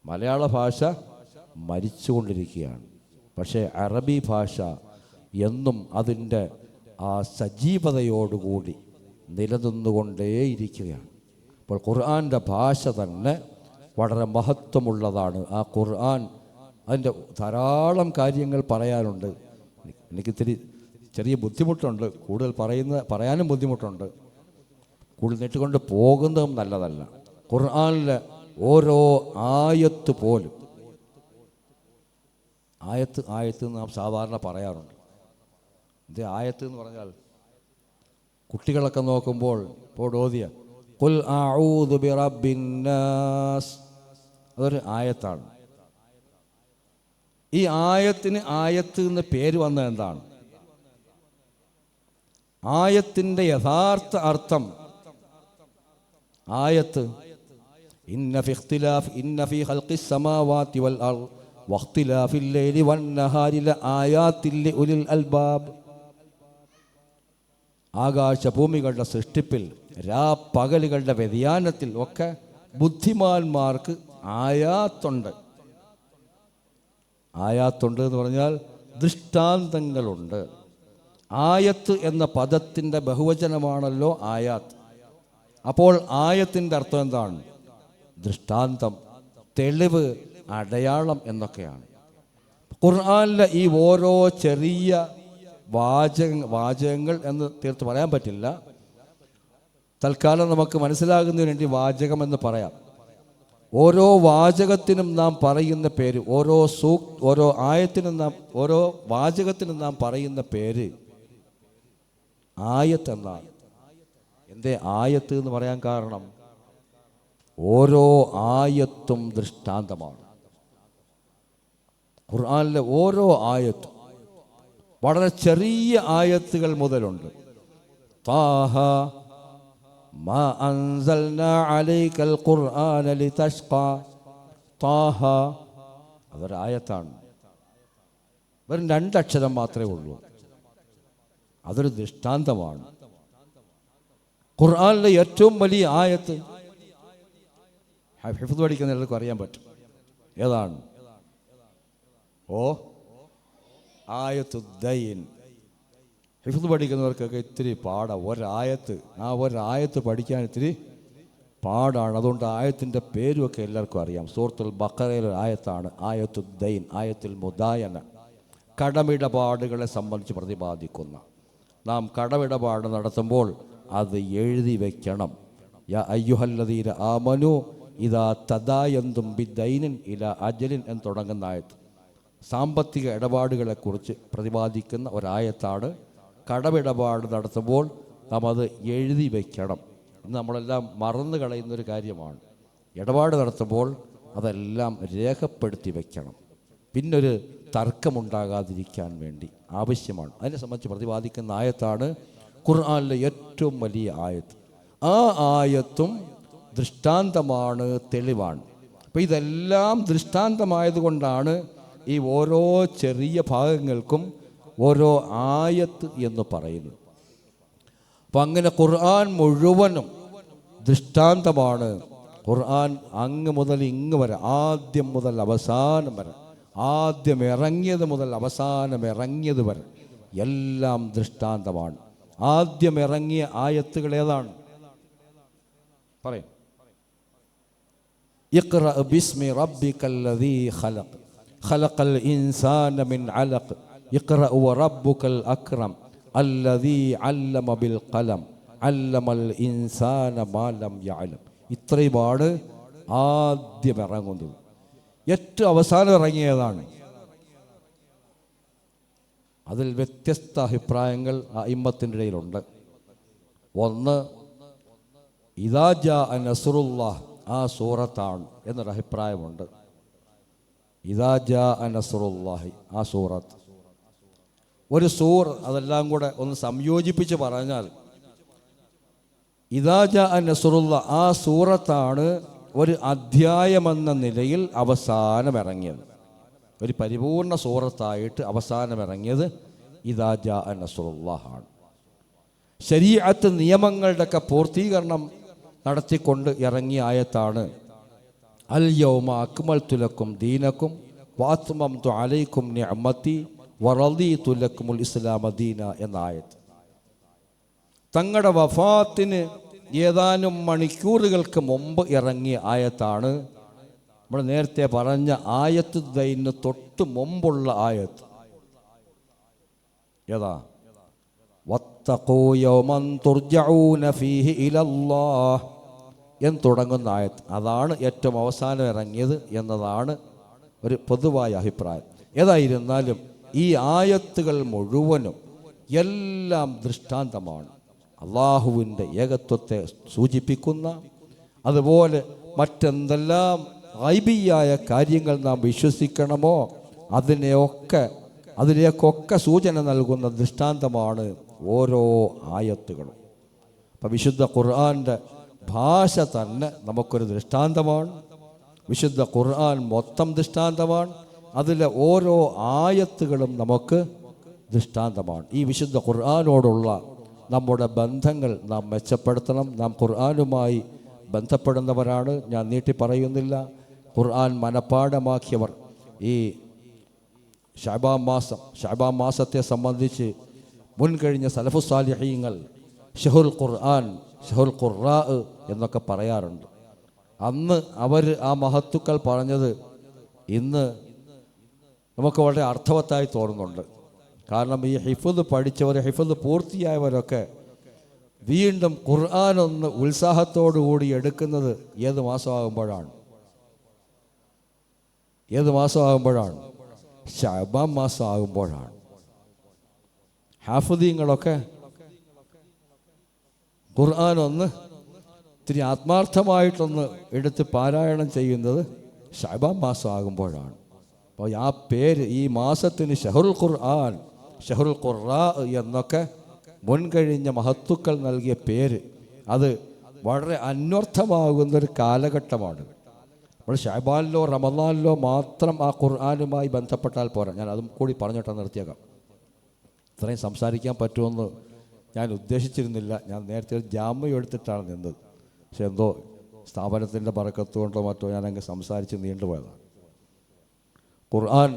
മലയാള ഭാഷ മരിച്ചുകൊണ്ടിരിക്കുകയാണ്. പക്ഷേ അറബി ഭാഷ എന്നും അതിൻ്റെ ആ സജീവതയോടുകൂടി നിലനിന്നുകൊണ്ടേയിരിക്കുകയാണ്. അപ്പോൾ ഖുർആൻ്റെ ഭാഷ തന്നെ വളരെ മഹത്വമുള്ളതാണ്. ആ ഖുർആൻ അതിൻ്റെ ധാരാളം കാര്യങ്ങൾ പറയാനുണ്ട്. എനിക്കിത്തിരി ചെറിയ ബുദ്ധിമുട്ടുണ്ട്. കൂടുതൽ പറയാനും ബുദ്ധിമുട്ടുണ്ട്. കൂടുതൽ നീട്ടിക്കൊണ്ട് പോകുന്നതും നല്ലതല്ല. ഖുർആനിലെ ഓരോ ആയത്ത് പോലും ആയത്ത് നാം സാധാരണ പറയാറുണ്ട്. ഇത് ആയത്ത് എന്ന് പറഞ്ഞാൽ കുട്ടികളൊക്കെ നോക്കുമ്പോൾ ഇപ്പോൾ ഓതിയ ഖുൽ അഊദു ബിറബ്ബിന്നാസ് അതൊരു ആയത്താണ്. ഈ ആയത്തിന് ആയത്ത് എന്ന പേര് വന്നത് എന്താണ്? ആയത്തിൻ്റെ യഥാർത്ഥ അർത്ഥം ആയത്ത് ഇന്ന ഫീ ഖൽഖിസ് സമാവാതി വൽ അർദ് വഖ്തിലാഫിൽ ലൈലി വൻ നഹാരി ലആയാതിൽ ലിഉലിൽ അൽബാബ്. ആകാശഭൂമികളുടെ സൃഷ്ടിപ്പിൽ രാപ്പകലുകളുടെ വ്യതിയാനത്തിൽ ഒക്കെ ബുദ്ധിമാന്മാർക്ക് ആയാത്തുണ്ട്. ആയാത്തുണ്ട് എന്ന് പറഞ്ഞാൽ ദൃഷ്ടാന്തങ്ങളുണ്ട്. ആയത്ത് എന്ന പദത്തിൻ്റെ ബഹുവചനമാണല്ലോ ആയാത്ത്. അപ്പോൾ ആയത്തിൻ്റെ അർത്ഥം എന്താണ്? ദൃഷ്ടാന്തം, തെളിവ്, അടയാളം എന്നൊക്കെയാണ്. ഖുർആനിലെ ഈ ഓരോ ചെറിയ വാചകങ്ങൾ എന്ന് തീർത്ത് പറയാൻ പറ്റില്ല. തൽക്കാലം നമുക്ക് മനസ്സിലാകുന്നതിന് വേണ്ടി വാചകം എന്ന് പറയാം. ഓരോ വാചകത്തിനും നാം പറയുന്ന പേര്, ഓരോ ആയത്തിനും ഓരോ വാചകത്തിനും നാം പറയുന്ന പേര് ആയത്ത് എന്നാണ്. എന്തേ ആയത്ത് എന്ന് പറയാൻ കാരണം? ഓരോ ആയത്തും ദൃഷ്ടാന്തമാണ്. ഖുർആനിലെ ഓരോ ആയത്തും വളരെ ചെറിയ ആയത്തുകൾ മുതലുണ്ട്. താഹ മാ അൻസൽനാ അലൈക്കൽ ഖുർആന ലിതശ്ഖാ. താഹ അതൊരായത്താണ്. വെറും 2 അക്ഷരം മാത്രമേ ഉള്ളൂ. അതൊരു ദൃഷ്ടാന്തമാണ്. ഖുർആനിലെ ഏറ്റവും വലിയ ആയത്ത് ഹിഫ്ദ് പഠിക്കുന്ന എല്ലാവർക്കും അറിയാൻ പറ്റും. ഏതാണ്? ആയത്തുദ്ദൈൻ. ഹിഫ്ദ് പഠിക്കുന്നവർക്കൊക്കെ ഇത്തിരി പാടാണ്. ഒരായത്ത് പഠിക്കാൻ ഇത്തിരി പാടാണ്. അതുകൊണ്ട് ആയത്തിൻ്റെ പേരുമൊക്കെ എല്ലാവർക്കും അറിയാം. സൂറത്തുൽ ബഖറയിലെ ആയത്താണ് ആയത്തുദ്ദൈൻ, ആയത്തുൽ മുദായന. കടമിടപാടുകളെ സംബന്ധിച്ച് പ്രതിപാദിക്കുന്ന. നാം കടമിടപാട് നടത്തുമ്പോൾ അത് എഴുതി വയ്ക്കണം. യാ അയ്യുഹല്ലദീന ആമനു ഇദാ തദായന്തും ബിദൈനിൻ ഇലാ അജലിൻ എന്ന് തുടങ്ങുന്ന ആയത്ത് സാമ്പത്തിക ഇടപാടുകളെക്കുറിച്ച് പ്രതിപാദിക്കുന്ന ഒരായത്താണ്. കടമിടപാട് നടത്തുമ്പോൾ നാം അത് എഴുതി വയ്ക്കണം. ഇന്ന് നമ്മളെല്ലാം മറന്നു കളയുന്നൊരു കാര്യമാണ്. ഇടപാട് നടത്തുമ്പോൾ അതെല്ലാം രേഖപ്പെടുത്തി വയ്ക്കണം. പിന്നൊരു തർക്കമുണ്ടാകാതിരിക്കാൻ വേണ്ടി ആവശ്യമാണ്. അതിനെ സംബന്ധിച്ച് പ്രതിപാദിക്കുന്ന ആയത്താണ് ഖുർആനിലെ ഏറ്റവും വലിയ ആയത്ത്. ആ ആയത്തും ദൃഷ്ടാന്തമാണ്, തെളിവാണ്. അപ്പോൾ ഇതെല്ലാം ദൃഷ്ടാന്തമായതുകൊണ്ടാണ് ഈ ഓരോ ചെറിയ ഭാഗങ്ങൾക്കും ഓരോ ആയത്ത് എന്ന് പറയുന്നത്. അപ്പം അങ്ങനെ ഖുർആൻ മുഴുവനും ദൃഷ്ടാന്തമാണ്. ഖുർആൻ അങ്ങ് മുതൽ ഇങ്ങ് വരെ, ആദ്യം മുതൽ അവസാനം വരെ, ആദ്യം ഇറങ്ങിയത് മുതൽ അവസാനം ഇറങ്ങിയത് വരെ എല്ലാം ദൃഷ്ടാന്തമാണ്. ആദ്യം ഇറങ്ങിയ ആയത്തുകൾ ഏതാണ്? പറയും. ഇഖ്റ ബിസ്മി റബ്ബിക്കല്ലദീ ഖലഖ് ഖലഖൽ ഇൻസാന മിൻ അലഖ് ഇഖ്റ വറബ്ബുക്കൽ അക്രം അല്ലദീ അല്ലമ ബിൽ ഖലം അല്ലമൽ ഇൻസാന മാ ലം യഅലം. ഇത്രയുമാണ് ആദ്യം ഇറങ്ങുന്നത്. ഏറ്റവും അവസാനം ഇറങ്ങിയതാണ്. അതിൽ വ്യത്യസ്ത അഭിപ്രായങ്ങൾ അഇമ്മത്തിൻ്റെ ഇടയിലുണ്ട്. ഒന്ന്, ഇദാ ജാഅ നസ്റുല്ലാഹ്, ആ സൂറത്താണ് എന്നൊരു അഭിപ്രായമുണ്ട്. ഇദാ ജാഅ നസ്റുല്ലാഹി, ആ സൂറത്ത്. ഒരു അതെല്ലാം കൂടെ ഒന്ന് സംയോജിപ്പിച്ച് പറഞ്ഞാൽ ഇദാ ജാഅ നസ്റുല്ലാഹ്, ആ സൂറത്താണ് ഒരു അധ്യായമെന്ന നിലയിൽ അവസാനം ഇറങ്ങിയത്. ഒരു പരിപൂർണ സൂറത്തായിട്ട് അവസാനം ഇറങ്ങിയത് ഇദാ ജാഅ നസ്റുല്ലാഹ് ആണ്. ശരീഅത്ത് നിയമങ്ങളുടെയൊക്കെ പൂർത്തീകരണം നടത്തിക്കൊണ്ട് ഇറങ്ങിയ ആയത്താണ് അൽ യൗമ അക്മൽതു ലക്കും ദീനക്കും വഅത്മംതു അലൈക്കും നിഅമതി വറദീതു ലക്കുമുൽ ഇസ്ലാമ ദീന എന്ന ആയത്ത്. തങ്ങളുടെ വഫാത്തിന് ഏതാനും മണിക്കൂറുകൾക്ക് മുമ്പ് ഇറങ്ങിയ ആയത്താണ്. നമ്മൾ നേരത്തെ പറഞ്ഞ ആയത്ത് ദൈന് തൊട്ട് മുമ്പുള്ള ആയത്ത് ഏതാ? വത്തഖൂ യൗമൻ തുർജഊന ഫീഹി ഇലല്ലാഹ് എന്ന് തുടങ്ങുന്ന ആയത്ത്. അതാണ് ഏറ്റവും അവസാനം ഇറങ്ങിയത് എന്നതാണ് ഒരു പൊതുവായ അഭിപ്രായം. ഏതായിരുന്നാലും ഈ ആയത്തുകൾ മുഴുവനും എല്ലാം ദൃഷ്ടാന്തമാണ്. അള്ളാഹുവിൻ്റെ ഏകത്വത്തെ സൂചിപ്പിക്കുന്ന, അതുപോലെ മറ്റെന്തെല്ലാം ഗൈബിയായ കാര്യങ്ങൾ നാം വിശ്വസിക്കണമോ അതിലേക്കൊക്കെ സൂചന നൽകുന്ന ദൃഷ്ടാന്തമാണ് ഓരോ ആയത്തുകളും. അപ്പം വിശുദ്ധ ഖുർആൻ്റെ ഭാഷ തന്നെ നമുക്കൊരു ദൃഷ്ടാന്തമാണ്. വിശുദ്ധ ഖുർആൻ മൊത്തം ദൃഷ്ടാന്തമാണ്. അതിലെ ഓരോ ആയത്തുകളും നമുക്ക് ദൃഷ്ടാന്തമാണ്. ഈ വിശുദ്ധ ഖുർആനോടുള്ള നമ്മുടെ ബന്ധങ്ങൾ നാം മെച്ചപ്പെടുത്തണം. നാം ഖുർആനുമായി ബന്ധപ്പെടുന്നവരാണ്. ഞാൻ നീട്ടി പറയുന്നില്ല. ഖുർആൻ മനഃപ്പാഠമാക്കിയവർ ഈ ശഅബാൻ മാസത്തെ സംബന്ധിച്ച് മുൻകഴിഞ്ഞ സലഫു സാലിഹീങ്ങൾ ഷഹുൽ ഖുർആൻ, ഷഹുൽ ഖുർആ എന്നൊക്കെ പറയാറുണ്ട്. അന്ന് അവർ ആ മഹത്തുക്കൾ പറഞ്ഞത് ഇന്ന് നമുക്ക് വളരെ അർത്ഥവത്തായി തോന്നുന്നുണ്ട്. കാരണം ഈ ഹിഫ്ദ് പഠിച്ചവർ, ഹിഫ്ദ് പൂർത്തിയായവരൊക്കെ വീണ്ടും ഖുർആനൊന്ന് ഉത്സാഹത്തോടുകൂടി എടുക്കുന്നത് ഏത് മാസമാകുമ്പോഴാണ്? ശഅബാൻ മാസം ആകുമ്പോഴാണ്. ഹാഫിദീങ്ങളൊക്കെ ഖുർആനൊന്ന് ഇത്തിരി ആത്മാർത്ഥമായിട്ടൊന്ന് എടുത്ത് പാരായണം ചെയ്യുന്നത് ശഅബാൻ മാസം ആകുമ്പോഴാണ്. അപ്പോൾ ആ പേര്, ഈ മാസത്തിന് ഷഹറുൽ ഖുർആൻ, ഷഹറുൽ ഖുർആ എന്നൊക്കെ മുൻകഴിഞ്ഞ മഹത്തുക്കൾ നൽകിയ പേര്, അത് വളരെ അന്വർത്ഥമാകുന്നൊരു കാലഘട്ടമാണ്. നമ്മൾ ശഅബാനിലോ റമളാനിലോ മാത്രം ആ ഖുർആനുമായി ബന്ധപ്പെട്ടാൽ പോരാ. ഞാൻ അതും കൂടി പറഞ്ഞിട്ട് നിർത്തിയേക്കാം. ഇത്രയും സംസാരിക്കാൻ പറ്റുമെന്ന് ഞാൻ ഉദ്ദേശിച്ചിരുന്നില്ല. ഞാൻ നേരത്തെ ഒരു ജാമ്യം എടുത്തിട്ടാണ് നിന്നത്. പക്ഷെ എന്തോ സ്ഥാപനത്തിൻ്റെ ബറക്കത്ത് കൊണ്ടോ മറ്റോ ഞാനങ്ങ് സംസാരിച്ച് നീണ്ടുപോയതാണ്. ഖുർആൻ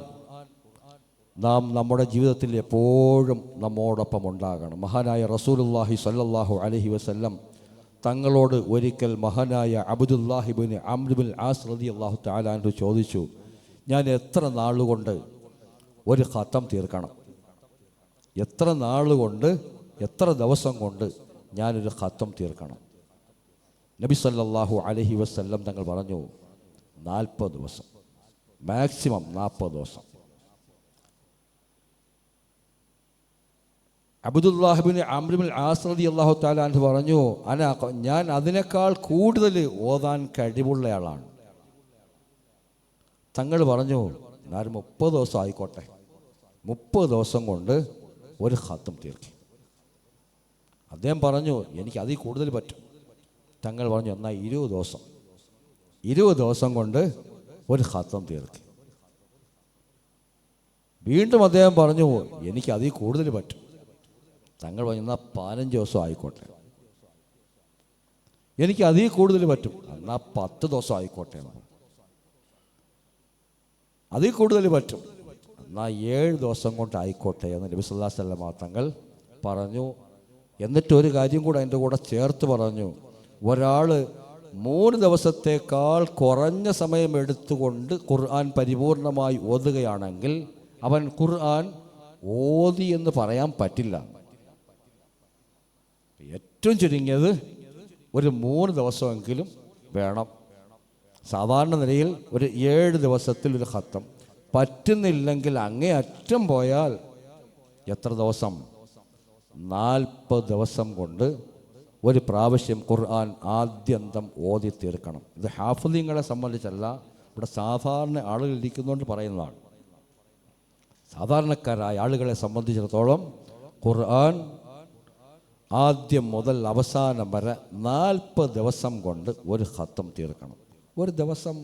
നാം നമ്മുടെ ജീവിതത്തിൽ എപ്പോഴും നമ്മോടൊപ്പം ഉണ്ടാകണം. മഹാനായ റസൂലുള്ളാഹി സ്വല്ലല്ലാഹു അലൈഹി വസല്ലം തങ്ങളോട് ഒരിക്കൽ മഹാനായ അബ്ദുല്ലാഹി ഇബ്നു അംർ ഇബ്നുൽ ആസ് റളിയല്ലാഹു തആല അൻഹു ചോദിച്ചു, ഞാൻ എത്ര നാളുകൊണ്ട് ഒരു ഖത്തം തീർക്കണം? എത്ര നാളുകൊണ്ട്, എത്ര ദിവസം കൊണ്ട് ഞാനൊരു ഖത്തം തീർക്കണം? നബി സല്ലല്ലാഹു അലൈഹി വസല്ലം തങ്ങൾ പറഞ്ഞു, 40 ദിവസം, മാക്സിമം 40 ദിവസം. അബ്ദുല്ലാഹി ഇബ്നു അംർ ഇബ്നുൽ ആസ് റളിയല്ലാഹു തആല അൻഹു പറഞ്ഞു, ഞാൻ അതിനേക്കാൾ കൂടുതൽ ഓതാൻ കഴിവുള്ളയാളാണ്. തങ്ങൾ പറഞ്ഞു, ഞാൻ 30 ദിവസം ആയിക്കോട്ടെ, 30 ദിവസം കൊണ്ട് ഒരു ഖത്തം തീർക്കും. അദ്ദേഹം പറഞ്ഞു, എനിക്ക് അതിൽ കൂടുതൽ പറ്റും. തങ്ങൾ പറഞ്ഞു, എന്നാൽ 20 ദിവസം, 20 ദിവസം കൊണ്ട് ഒരു ഖത്തം തീർക്കും. വീണ്ടും അദ്ദേഹം പറഞ്ഞു, എനിക്ക് അതിൽ കൂടുതൽ പറ്റും. തങ്ങൾ പറഞ്ഞു, എന്നാൽ 15 ദിവസം ആയിക്കോട്ടെ. എനിക്ക് അതിൽ കൂടുതൽ പറ്റും, എന്നാൽ 10 ദിവസം ആയിക്കോട്ടെ. അതിൽ കൂടുതൽ പറ്റും, എന്നാൽ 7 ദിവസം കൊണ്ട് ആയിക്കോട്ടെ എന്ന് നബി സല്ലല്ലാഹു അലൈഹി വസല്ലം തങ്ങൾ പറഞ്ഞു. എന്നിട്ടൊരു കാര്യം കൂടെ അതിൻ്റെ കൂടെ ചേർത്ത് പറഞ്ഞു, ഒരാൾ 3 ദിവസത്തേക്കാൾ കുറഞ്ഞ സമയം എടുത്തുകൊണ്ട് ഖുർആൻ പരിപൂർണമായി ഓതുകയാണെങ്കിൽ അവൻ ഖുർആൻ ഓതി എന്ന് പറയാൻ പറ്റില്ല. ഏറ്റവും ചുരുങ്ങിയത് ഒരു 3 ദിവസമെങ്കിലും വേണം. സാധാരണ നിലയിൽ ഒരു 7 ദിവസത്തിൽ ഒരു ഖത്തം. പറ്റുന്നില്ലെങ്കിൽ അങ്ങേ അറ്റം പോയാൽ എത്ര ദിവസം? 40 ദിവസം കൊണ്ട് ഒരു പ്രാവശ്യം ഖുർആൻ ആദ്യന്തം ഓതി തീർക്കണം. ഇത് ഹാഫിളീങ്ങളെ സംബന്ധിച്ചല്ല, ഇവിടെ സാധാരണ ആളുകൾ ഇരിക്കുന്നതുകൊണ്ട് പറയുന്നതാണ്. സാധാരണക്കാരായ ആളുകളെ സംബന്ധിച്ചിടത്തോളം ഖുർആൻ ആദ്യം മുതൽ അവസാനം വരെ 40 ദിവസം കൊണ്ട് ഒരു ഖത്തം തീർക്കണം. ഒരു ദിവസം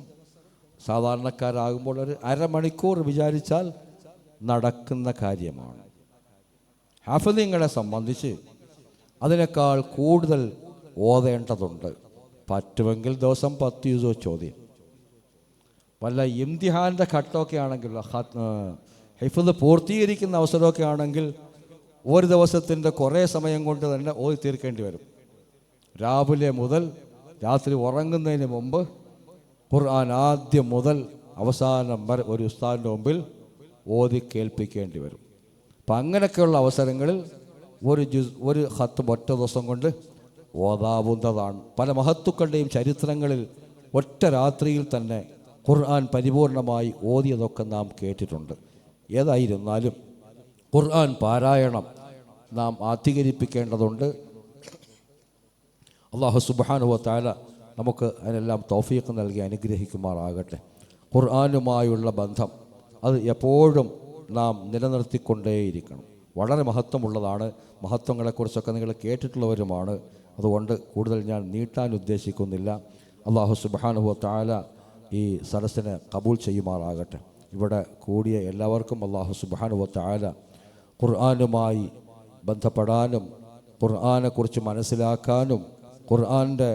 സാധാരണക്കാരാകുമ്പോൾ ഒരു അരമണിക്കൂർ വിചാരിച്ചാൽ നടക്കുന്ന കാര്യമാണ്. ഹാഫിളീങ്ങളെ സംബന്ധിച്ച് അതിനേക്കാൾ കൂടുതൽ ഓതേണ്ടതുണ്ട്. പറ്റുമെങ്കിൽ ദിവസം 10 യൂസോ ചോദ്യം. വല്ല ഇംതിഹാൻ്റെ ഘട്ടമൊക്കെ ആണെങ്കിൽ, ഹിഫ്ള് പൂർത്തീകരിക്കുന്ന അവസരമൊക്കെ ആണെങ്കിൽ ഒരു ദിവസത്തിൻ്റെ കുറേ സമയം കൊണ്ട് തന്നെ ഓതി തീർക്കേണ്ടി വരും. രാവിലെ മുതൽ രാത്രി ഉറങ്ങുന്നതിന് മുമ്പ് ഖുർആൻ ആദ്യം മുതൽ അവസാനം വരെ ഒരു ഉസ്താദിൻ്റെ മുമ്പിൽ ഓതി കേൾപ്പിക്കേണ്ടി വരും. അപ്പം അങ്ങനെയൊക്കെയുള്ള അവസരങ്ങളിൽ ഒരു ഖത്തം ഒറ്റ ദിവസം കൊണ്ട് ഓതാവുന്നതാണ്. പല മഹത്തുക്കളുടെയും ചരിത്രങ്ങളിൽ ഒറ്റ രാത്രിയിൽ തന്നെ ഖുർആൻ പരിപൂർണമായി ഓതിയതൊക്കെ നാം കേട്ടിട്ടുണ്ട്. ഏതായിരുന്നാലും ഖുർആൻ പാരായണം നാം ആധികരിപ്പിക്കേണ്ടതുണ്ട്. അല്ലാഹു സുബ്ഹാനഹു വ തആല നമുക്ക് അതിനെല്ലാം തൗഫീഖ് നൽകി അനുഗ്രഹിക്കുമാറാകട്ടെ. ഖുർആനുമായുള്ള ബന്ധം അത് എപ്പോഴും നാം നിലനിർത്തിക്കൊണ്ടേയിരിക്കണം. വളരെ മഹത്വമുള്ളതാണ്. മഹത്വങ്ങളെക്കുറിച്ചൊക്കെ നിങ്ങൾ കേട്ടിട്ടുള്ളവരുമാണ്. അതുകൊണ്ട് കൂടുതൽ ഞാൻ നീട്ടാൻ ഉദ്ദേശിക്കുന്നില്ല. അല്ലാഹു സുബ്ഹാനഹു വ തആല ഈ സദസ്സിനെ കബൂൽ ചെയ്യുമാറാകട്ടെ. ഇവിടെ കൂടിയ എല്ലാവർക്കും അല്ലാഹു സുബ്ഹാനഹു വ തആല ഖുർആനുമായി ബന്ധപ്പെടാനും ഖുർആനെക്കുറിച്ച് മനസ്സിലാക്കാനും ഖുർആൻ്റെ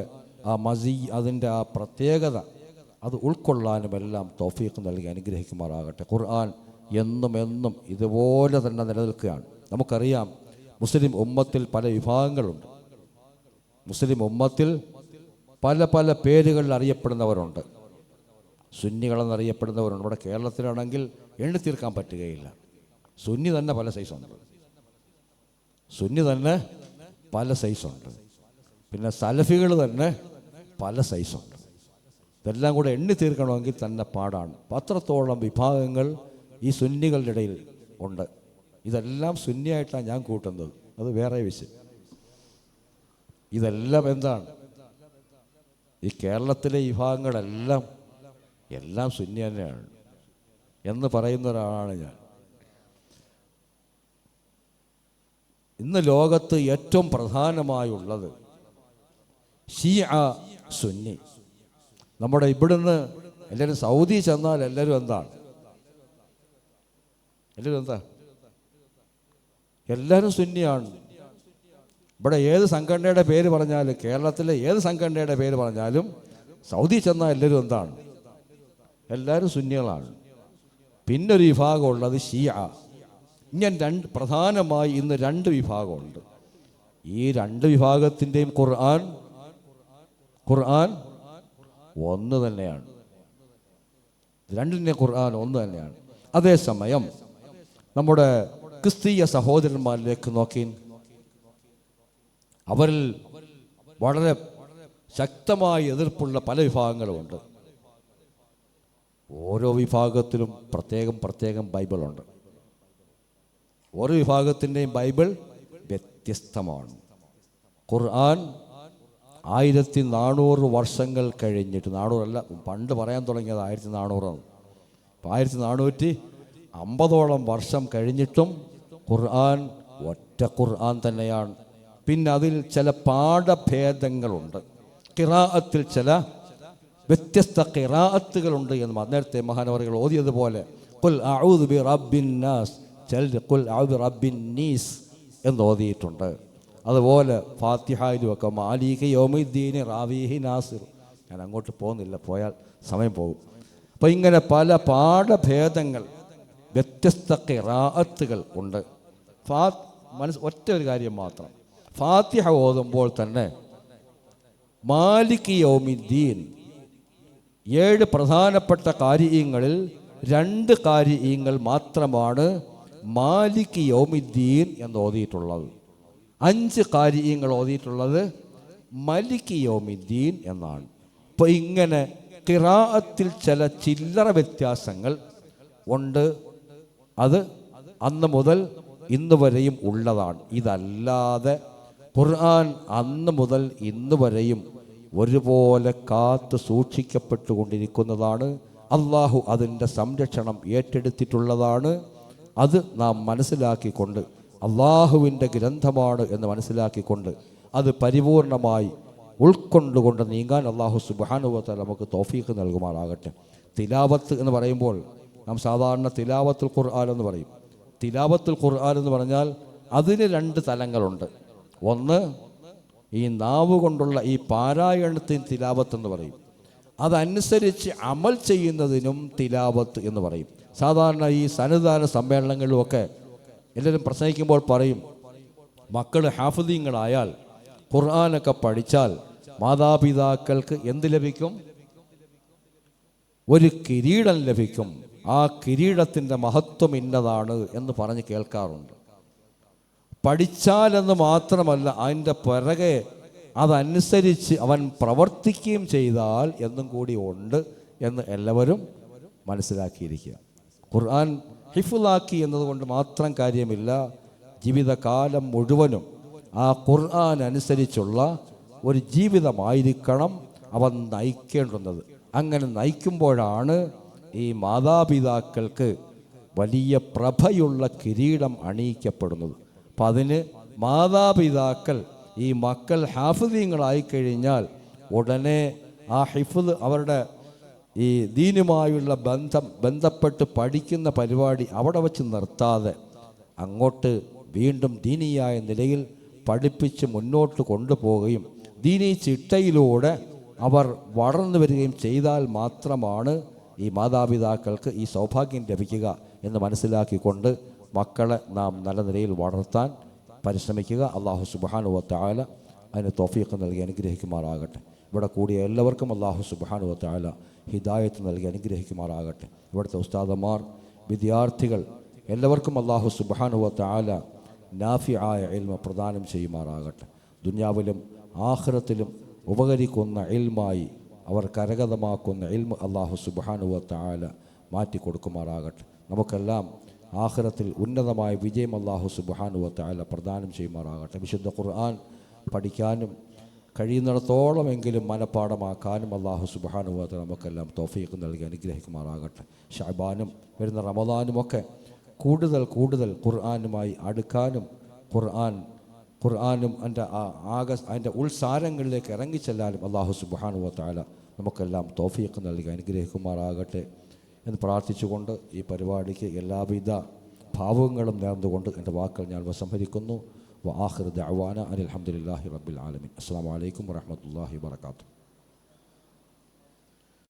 അതിൻ്റെ ആ പ്രത്യേകത അത് ഉൾക്കൊള്ളാനും എല്ലാം തൗഫീഖ് നൽകി അനുഗ്രഹിക്കുമാറാകട്ടെ. ഖുർആൻ എന്നും എന്നും ഇതുപോലെ തന്നെ നിലനിൽക്കുകയാണ്. നമുക്കറിയാം, മുസ്ലിം ഉമ്മത്തിൽ പല വിഭാഗങ്ങളുണ്ട്. മുസ്ലിം ഉമ്മത്തിൽ പല പല പേരുകളിൽ അറിയപ്പെടുന്നവരുണ്ട്. സുന്നികളെന്നറിയപ്പെടുന്നവരുണ്ട്. ഇവിടെ കേരളത്തിലാണെങ്കിൽ എണ്ണി തീർക്കാൻ പറ്റുകയില്ല. സുന്നി തന്നെ പല സൈസുണ്ട്. പിന്നെ സലഫികൾ തന്നെ പല സൈസുണ്ട്. ഇതെല്ലാം കൂടെ എണ്ണി തീർക്കണമെങ്കിൽ തന്നെ പാടാണ്. അത്രത്തോളം വിഭാഗങ്ങൾ ഈ സുന്നികളുടെ ഇടയിൽ ഉണ്ട്. ഇതെല്ലാം സുന്നിയായിട്ടാണ് ഞാൻ കൂട്ടുന്നത്, അത് വേറെ വിഷയം. ഇതെല്ലാം എന്താണ്? ഈ കേരളത്തിലെ വിഭാഗങ്ങളെല്ലാം സുന്നി തന്നെയാണ് എന്ന് പറയുന്ന ഒരാളാണ് ഞാൻ. ഇന്ന് ലോകത്ത് ഏറ്റവും പ്രധാനമായുള്ളത് ഷിയ സുന്നി. നമ്മുടെ ഇവിടുന്ന് എല്ലാവരും സൗദി ചെന്നാൽ എല്ലാവരും എന്താ? എല്ലാവരും സുന്നിയാണ്. ഇവിടെ ഏത് സംഘടനയുടെ പേര് പറഞ്ഞാലും, കേരളത്തിലെ ഏത് സംഘടനയുടെ പേര് പറഞ്ഞാലും സൗദി ചെന്നാൽ എല്ലാവരും എന്താണ്? എല്ലാവരും സുന്നികളാണ്. പിന്നൊരു വിഭാഗമുള്ളത് ഷിയ. ഇങ്ങനെ പ്രധാനമായി ഇന്ന് 2 വിഭാഗമുണ്ട്. ഈ 2 വിഭാഗത്തിൻ്റെയും ഖുർആൻ ഒന്ന് തന്നെയാണ്. രണ്ടിൻ്റെയും ഖുർആൻ ഒന്ന് തന്നെയാണ്. അതേസമയം നമ്മുടെ ക്രിസ്തീയ സഹോദരന്മാരിലേക്ക് നോക്കി, അവരിൽ വളരെ ശക്തമായ എതിർപ്പുള്ള പല വിഭാഗങ്ങളുമുണ്ട്. ഓരോ വിഭാഗത്തിലും പ്രത്യേകം ബൈബിളുണ്ട്. ഓരോ വിഭാഗത്തിൻ്റെയും ബൈബിൾ വ്യത്യസ്തമാണ്. ഖുർആൻ 1400 വർഷങ്ങൾ കഴിഞ്ഞിട്ട്, 400 പണ്ട് പറയാൻ തുടങ്ങിയത് 1400, 1450ഓളം വർഷം കഴിഞ്ഞിട്ടും ഖുർആൻ ഒറ്റ ഖുർആൻ തന്നെയാണ്. പിന്നെ അതിൽ ചില പാഠഭേദങ്ങളുണ്ട്. ഖിറാഅത്തിൽ ചില വ്യത്യസ്ത ഖിറാഅത്തുകളുണ്ട് എന്ന് നേരത്തെ മഹാനവറുകൾ ഓതിയതുപോലെ ഖുൽ അഊദു ബി റബ്ബിൻ നാസ്, ചിലർ ഖുൽ അഊദു റബ്ബിൻ നീസ് എന്ന് ഓതിയിട്ടുണ്ട്. അതുപോലെ ഫാത്തിഹയിലുമൊക്കെ മാലിക് യൗമിദ്ദീൻ റാവീഹി നാസിർ. ഞാൻ അങ്ങോട്ട് പോകുന്നില്ല, പോയാൽ സമയം പോകും. അപ്പോൾ ഇങ്ങനെ പല പാഠഭേദങ്ങൾ, വ്യത്യസ്ത ഖിറാഅത്തുകൾ ഉണ്ട്. ഒറ്റ ഒരു കാര്യം മാത്രം, ഫാത്തിഹ ഓതുമ്പോൾ തന്നെ മാലിക് യൗമിദ്ദീൻ 7 പ്രധാനപ്പെട്ട കാര്യങ്ങളിൽ 2 കാര്യങ്ങൾ മാത്രമാണ് മാലിക് യൗമിദ്ദീൻ എന്ന് ഓതിയിട്ടുള്ളത്. 5 കാര്യങ്ങൾ ഓതിയിട്ടുള്ളത് മലിക് യൗമിദ്ദീൻ എന്നാണ്. അപ്പോൾ ഇങ്ങനെ ഖിറാഅത്തിൽ ചില ചില്ലറ വ്യത്യാസങ്ങൾ ഉണ്ട്. അത് അന്ന് മുതൽ ഇന്ന് വരെയും ഉള്ളതാണ്. ഇതല്ലാതെ ഖുർആൻ അന്ന് മുതൽ ഇന്ന് വരെയും ഒരുപോലെ കാത്തു സൂക്ഷിക്കപ്പെട്ടുകൊണ്ടിരിക്കുന്നതാണ്. അള്ളാഹു അതിൻ്റെ സംരക്ഷണം ഏറ്റെടുത്തിട്ടുള്ളതാണ്. അത് നാം മനസ്സിലാക്കിക്കൊണ്ട്, അള്ളാഹുവിൻ്റെ ഗ്രന്ഥമാണ് എന്ന് മനസ്സിലാക്കിക്കൊണ്ട് അത് പരിപൂർണമായി ഉൾക്കൊണ്ടുകൊണ്ട് നീങ്ങാൻ അള്ളാഹു സുബ്ഹാനഹു വ തആല നമുക്ക് തൗഫീഖ് നൽകുമാറാകട്ടെ. തിലാവത്ത് എന്ന് പറയുമ്പോൾ നാം സാധാരണ തിലാവത്തുൽ ഖുർആൻ എന്ന് പറയും. തിലാവത്തുൽ ഖുർആൻ എന്ന് പറഞ്ഞാൽ അതിന് 2 തലങ്ങളുണ്ട്. ഒന്ന്, ഈ നാവ് കൊണ്ടുള്ള ഈ പാരായണത്തിന് തിലാവത്ത് എന്ന് പറയും. അതനുസരിച്ച് അമൽ ചെയ്യുന്നതിനും തിലാവത്ത് എന്ന് പറയും. സാധാരണ ഈ സന്നിധാന സമ്മേളനങ്ങളിലുമൊക്കെ എല്ലാവരും പ്രസംഗിക്കുമ്പോൾ പറയും, മക്കൾ ഹാഫിദീങ്ങളായാൽ ഖുർആനൊക്കെ പഠിച്ചാൽ മാതാപിതാക്കൾക്ക് എന്ത് ലഭിക്കും? ഒരു കിരീടം ലഭിക്കും. ആ കിരീടത്തിൻ്റെ മഹത്വം ഇന്നതാണ് എന്ന് പറഞ്ഞ് കേൾക്കാറുണ്ട്. പഠിച്ചാലെന്ന് മാത്രമല്ല, അതിൻ്റെ പിറകെ അതനുസരിച്ച് അവൻ പ്രവർത്തിക്കുകയും ചെയ്താൽ എന്നും കൂടി ഉണ്ട് എന്ന് എല്ലാവരും മനസ്സിലാക്കിയിരിക്കുക. ഖുർആൻ ഹിഫ്ളാക്കി എന്നതുകൊണ്ട് മാത്രം കാര്യമില്ല. ജീവിതകാലം മുഴുവനും ആ ഖുർആൻ അനുസരിച്ചുള്ള ഒരു ജീവിതമായിരിക്കണം അവൻ നയിക്കേണ്ടുന്നത്. അങ്ങനെ നയിക്കുമ്പോഴാണ് ഈ മാതാപിതാക്കൾക്ക് വലിയ പ്രഭയുള്ള കിരീടം അണിയിക്കപ്പെടുന്നത്. അപ്പം അതിന് മാതാപിതാക്കൾ ഈ മക്കൾ ഹാഫിദീങ്ങളായിക്കഴിഞ്ഞാൽ ഉടനെ ആ ഹിഫ്ള് അവരുടെ ഈ ദീനുമായുള്ള ബന്ധപ്പെട്ട് പഠിക്കുന്ന പരിപാടി അവിടെ വച്ച് നിർത്താതെ അങ്ങോട്ട് വീണ്ടും ദീനിയായ നിലയിൽ പഠിപ്പിച്ച് മുന്നോട്ട് കൊണ്ടുപോവുകയും ദീനീ ചിട്ടയിലൂടെ അവർ വളർന്നു വരികയും ചെയ്താൽ മാത്രമാണ് ഈ മാതാപിതാക്കൾക്ക് ഈ സൗഭാഗ്യം ലഭിക്കുക എന്ന് മനസ്സിലാക്കിക്കൊണ്ട് മക്കളെ നാം നല്ല നിലയിൽ വളർത്താൻ പരിശ്രമിക്കുക. അല്ലാഹു സുബ്ഹാനഹു വ തആല അതിന് തൗഫീഖ് നൽകി അനുഗ്രഹിക്കുമാറാകട്ടെ. ഇവിടെ കൂടിയ എല്ലാവർക്കും അല്ലാഹു സുബ്ഹാനഹു വ തആല ഹിദായത്ത് നൽകി അനുഗ്രഹിക്കുമാറാകട്ടെ. ഇവിടുത്തെ ഉസ്താദന്മാർ, വിദ്യാർത്ഥികൾ എല്ലാവർക്കും അല്ലാഹു സുബ്ഹാനഹു വ തആല നാഫിആയ ഇൽമ പ്രദാനം ചെയ്യുമാറാകട്ടെ. ദുനിയാവിലും ആഖിറത്തിലും ഉപകരിക്കുന്ന ഇൽമായി അവർ കരഗതമാക്കുന്ന ഇൽമ അല്ലാഹു സുബ്ഹാനഹു വ തആല മാറ്റിക്കൊടുക്കുമാറാകട്ടെ. നമുക്കെല്ലാം ആഖിറത്തിൽ ഉന്നതമായ വിജയം അല്ലാഹു സുബ്ഹാനഹു വ തആല പ്രദാനം ചെയ്യുമാറാകട്ടെ. വിശുദ്ധ ഖുർആൻ പഠിക്കാനും കഴിയുന്നിടത്തോളമെങ്കിലും മനഃപ്പാഠമാക്കാനും അല്ലാഹു സുബ്ഹാനഹു വ തആല നമുക്കെല്ലാം തൗഫീഖ് നൽകി അനുഗ്രഹിക്കുമാറാകട്ടെ. ശഅബാനും വരുന്ന റമദാനുമൊക്കെ കൂടുതൽ ഖുർആനുമായി അടുക്കാനും ഖുർആനും അതിൻ്റെ ഉൾസാരങ്ങളിലേക്ക് ഇറങ്ങിച്ചെല്ലാനും അല്ലാഹു സുബ്ഹാനഹു വ തആല നമുക്കെല്ലാം തൗഫീഖ് നൽകി അനുഗ്രഹിക്കുമാറാകട്ടെ എന്ന് പ്രാർത്ഥിച്ചുകൊണ്ട് ഈ പരിപാടിക്ക് എല്ലാവിധ ഭാവങ്ങളും നേർന്നുകൊണ്ട് എൻ്റെ വാക്കുകൾ ഞാൻ ഉപസംഹരിക്കുന്നു. വആഖിറു ദഅ്വാന അനിൽ ഹംദുലില്ലാഹി റബ്ബിൽ ആലമീൻ. അസ്സലാമു അലൈക്കും വറഹ്മത്തുള്ളാഹി വബറകാതുഹു.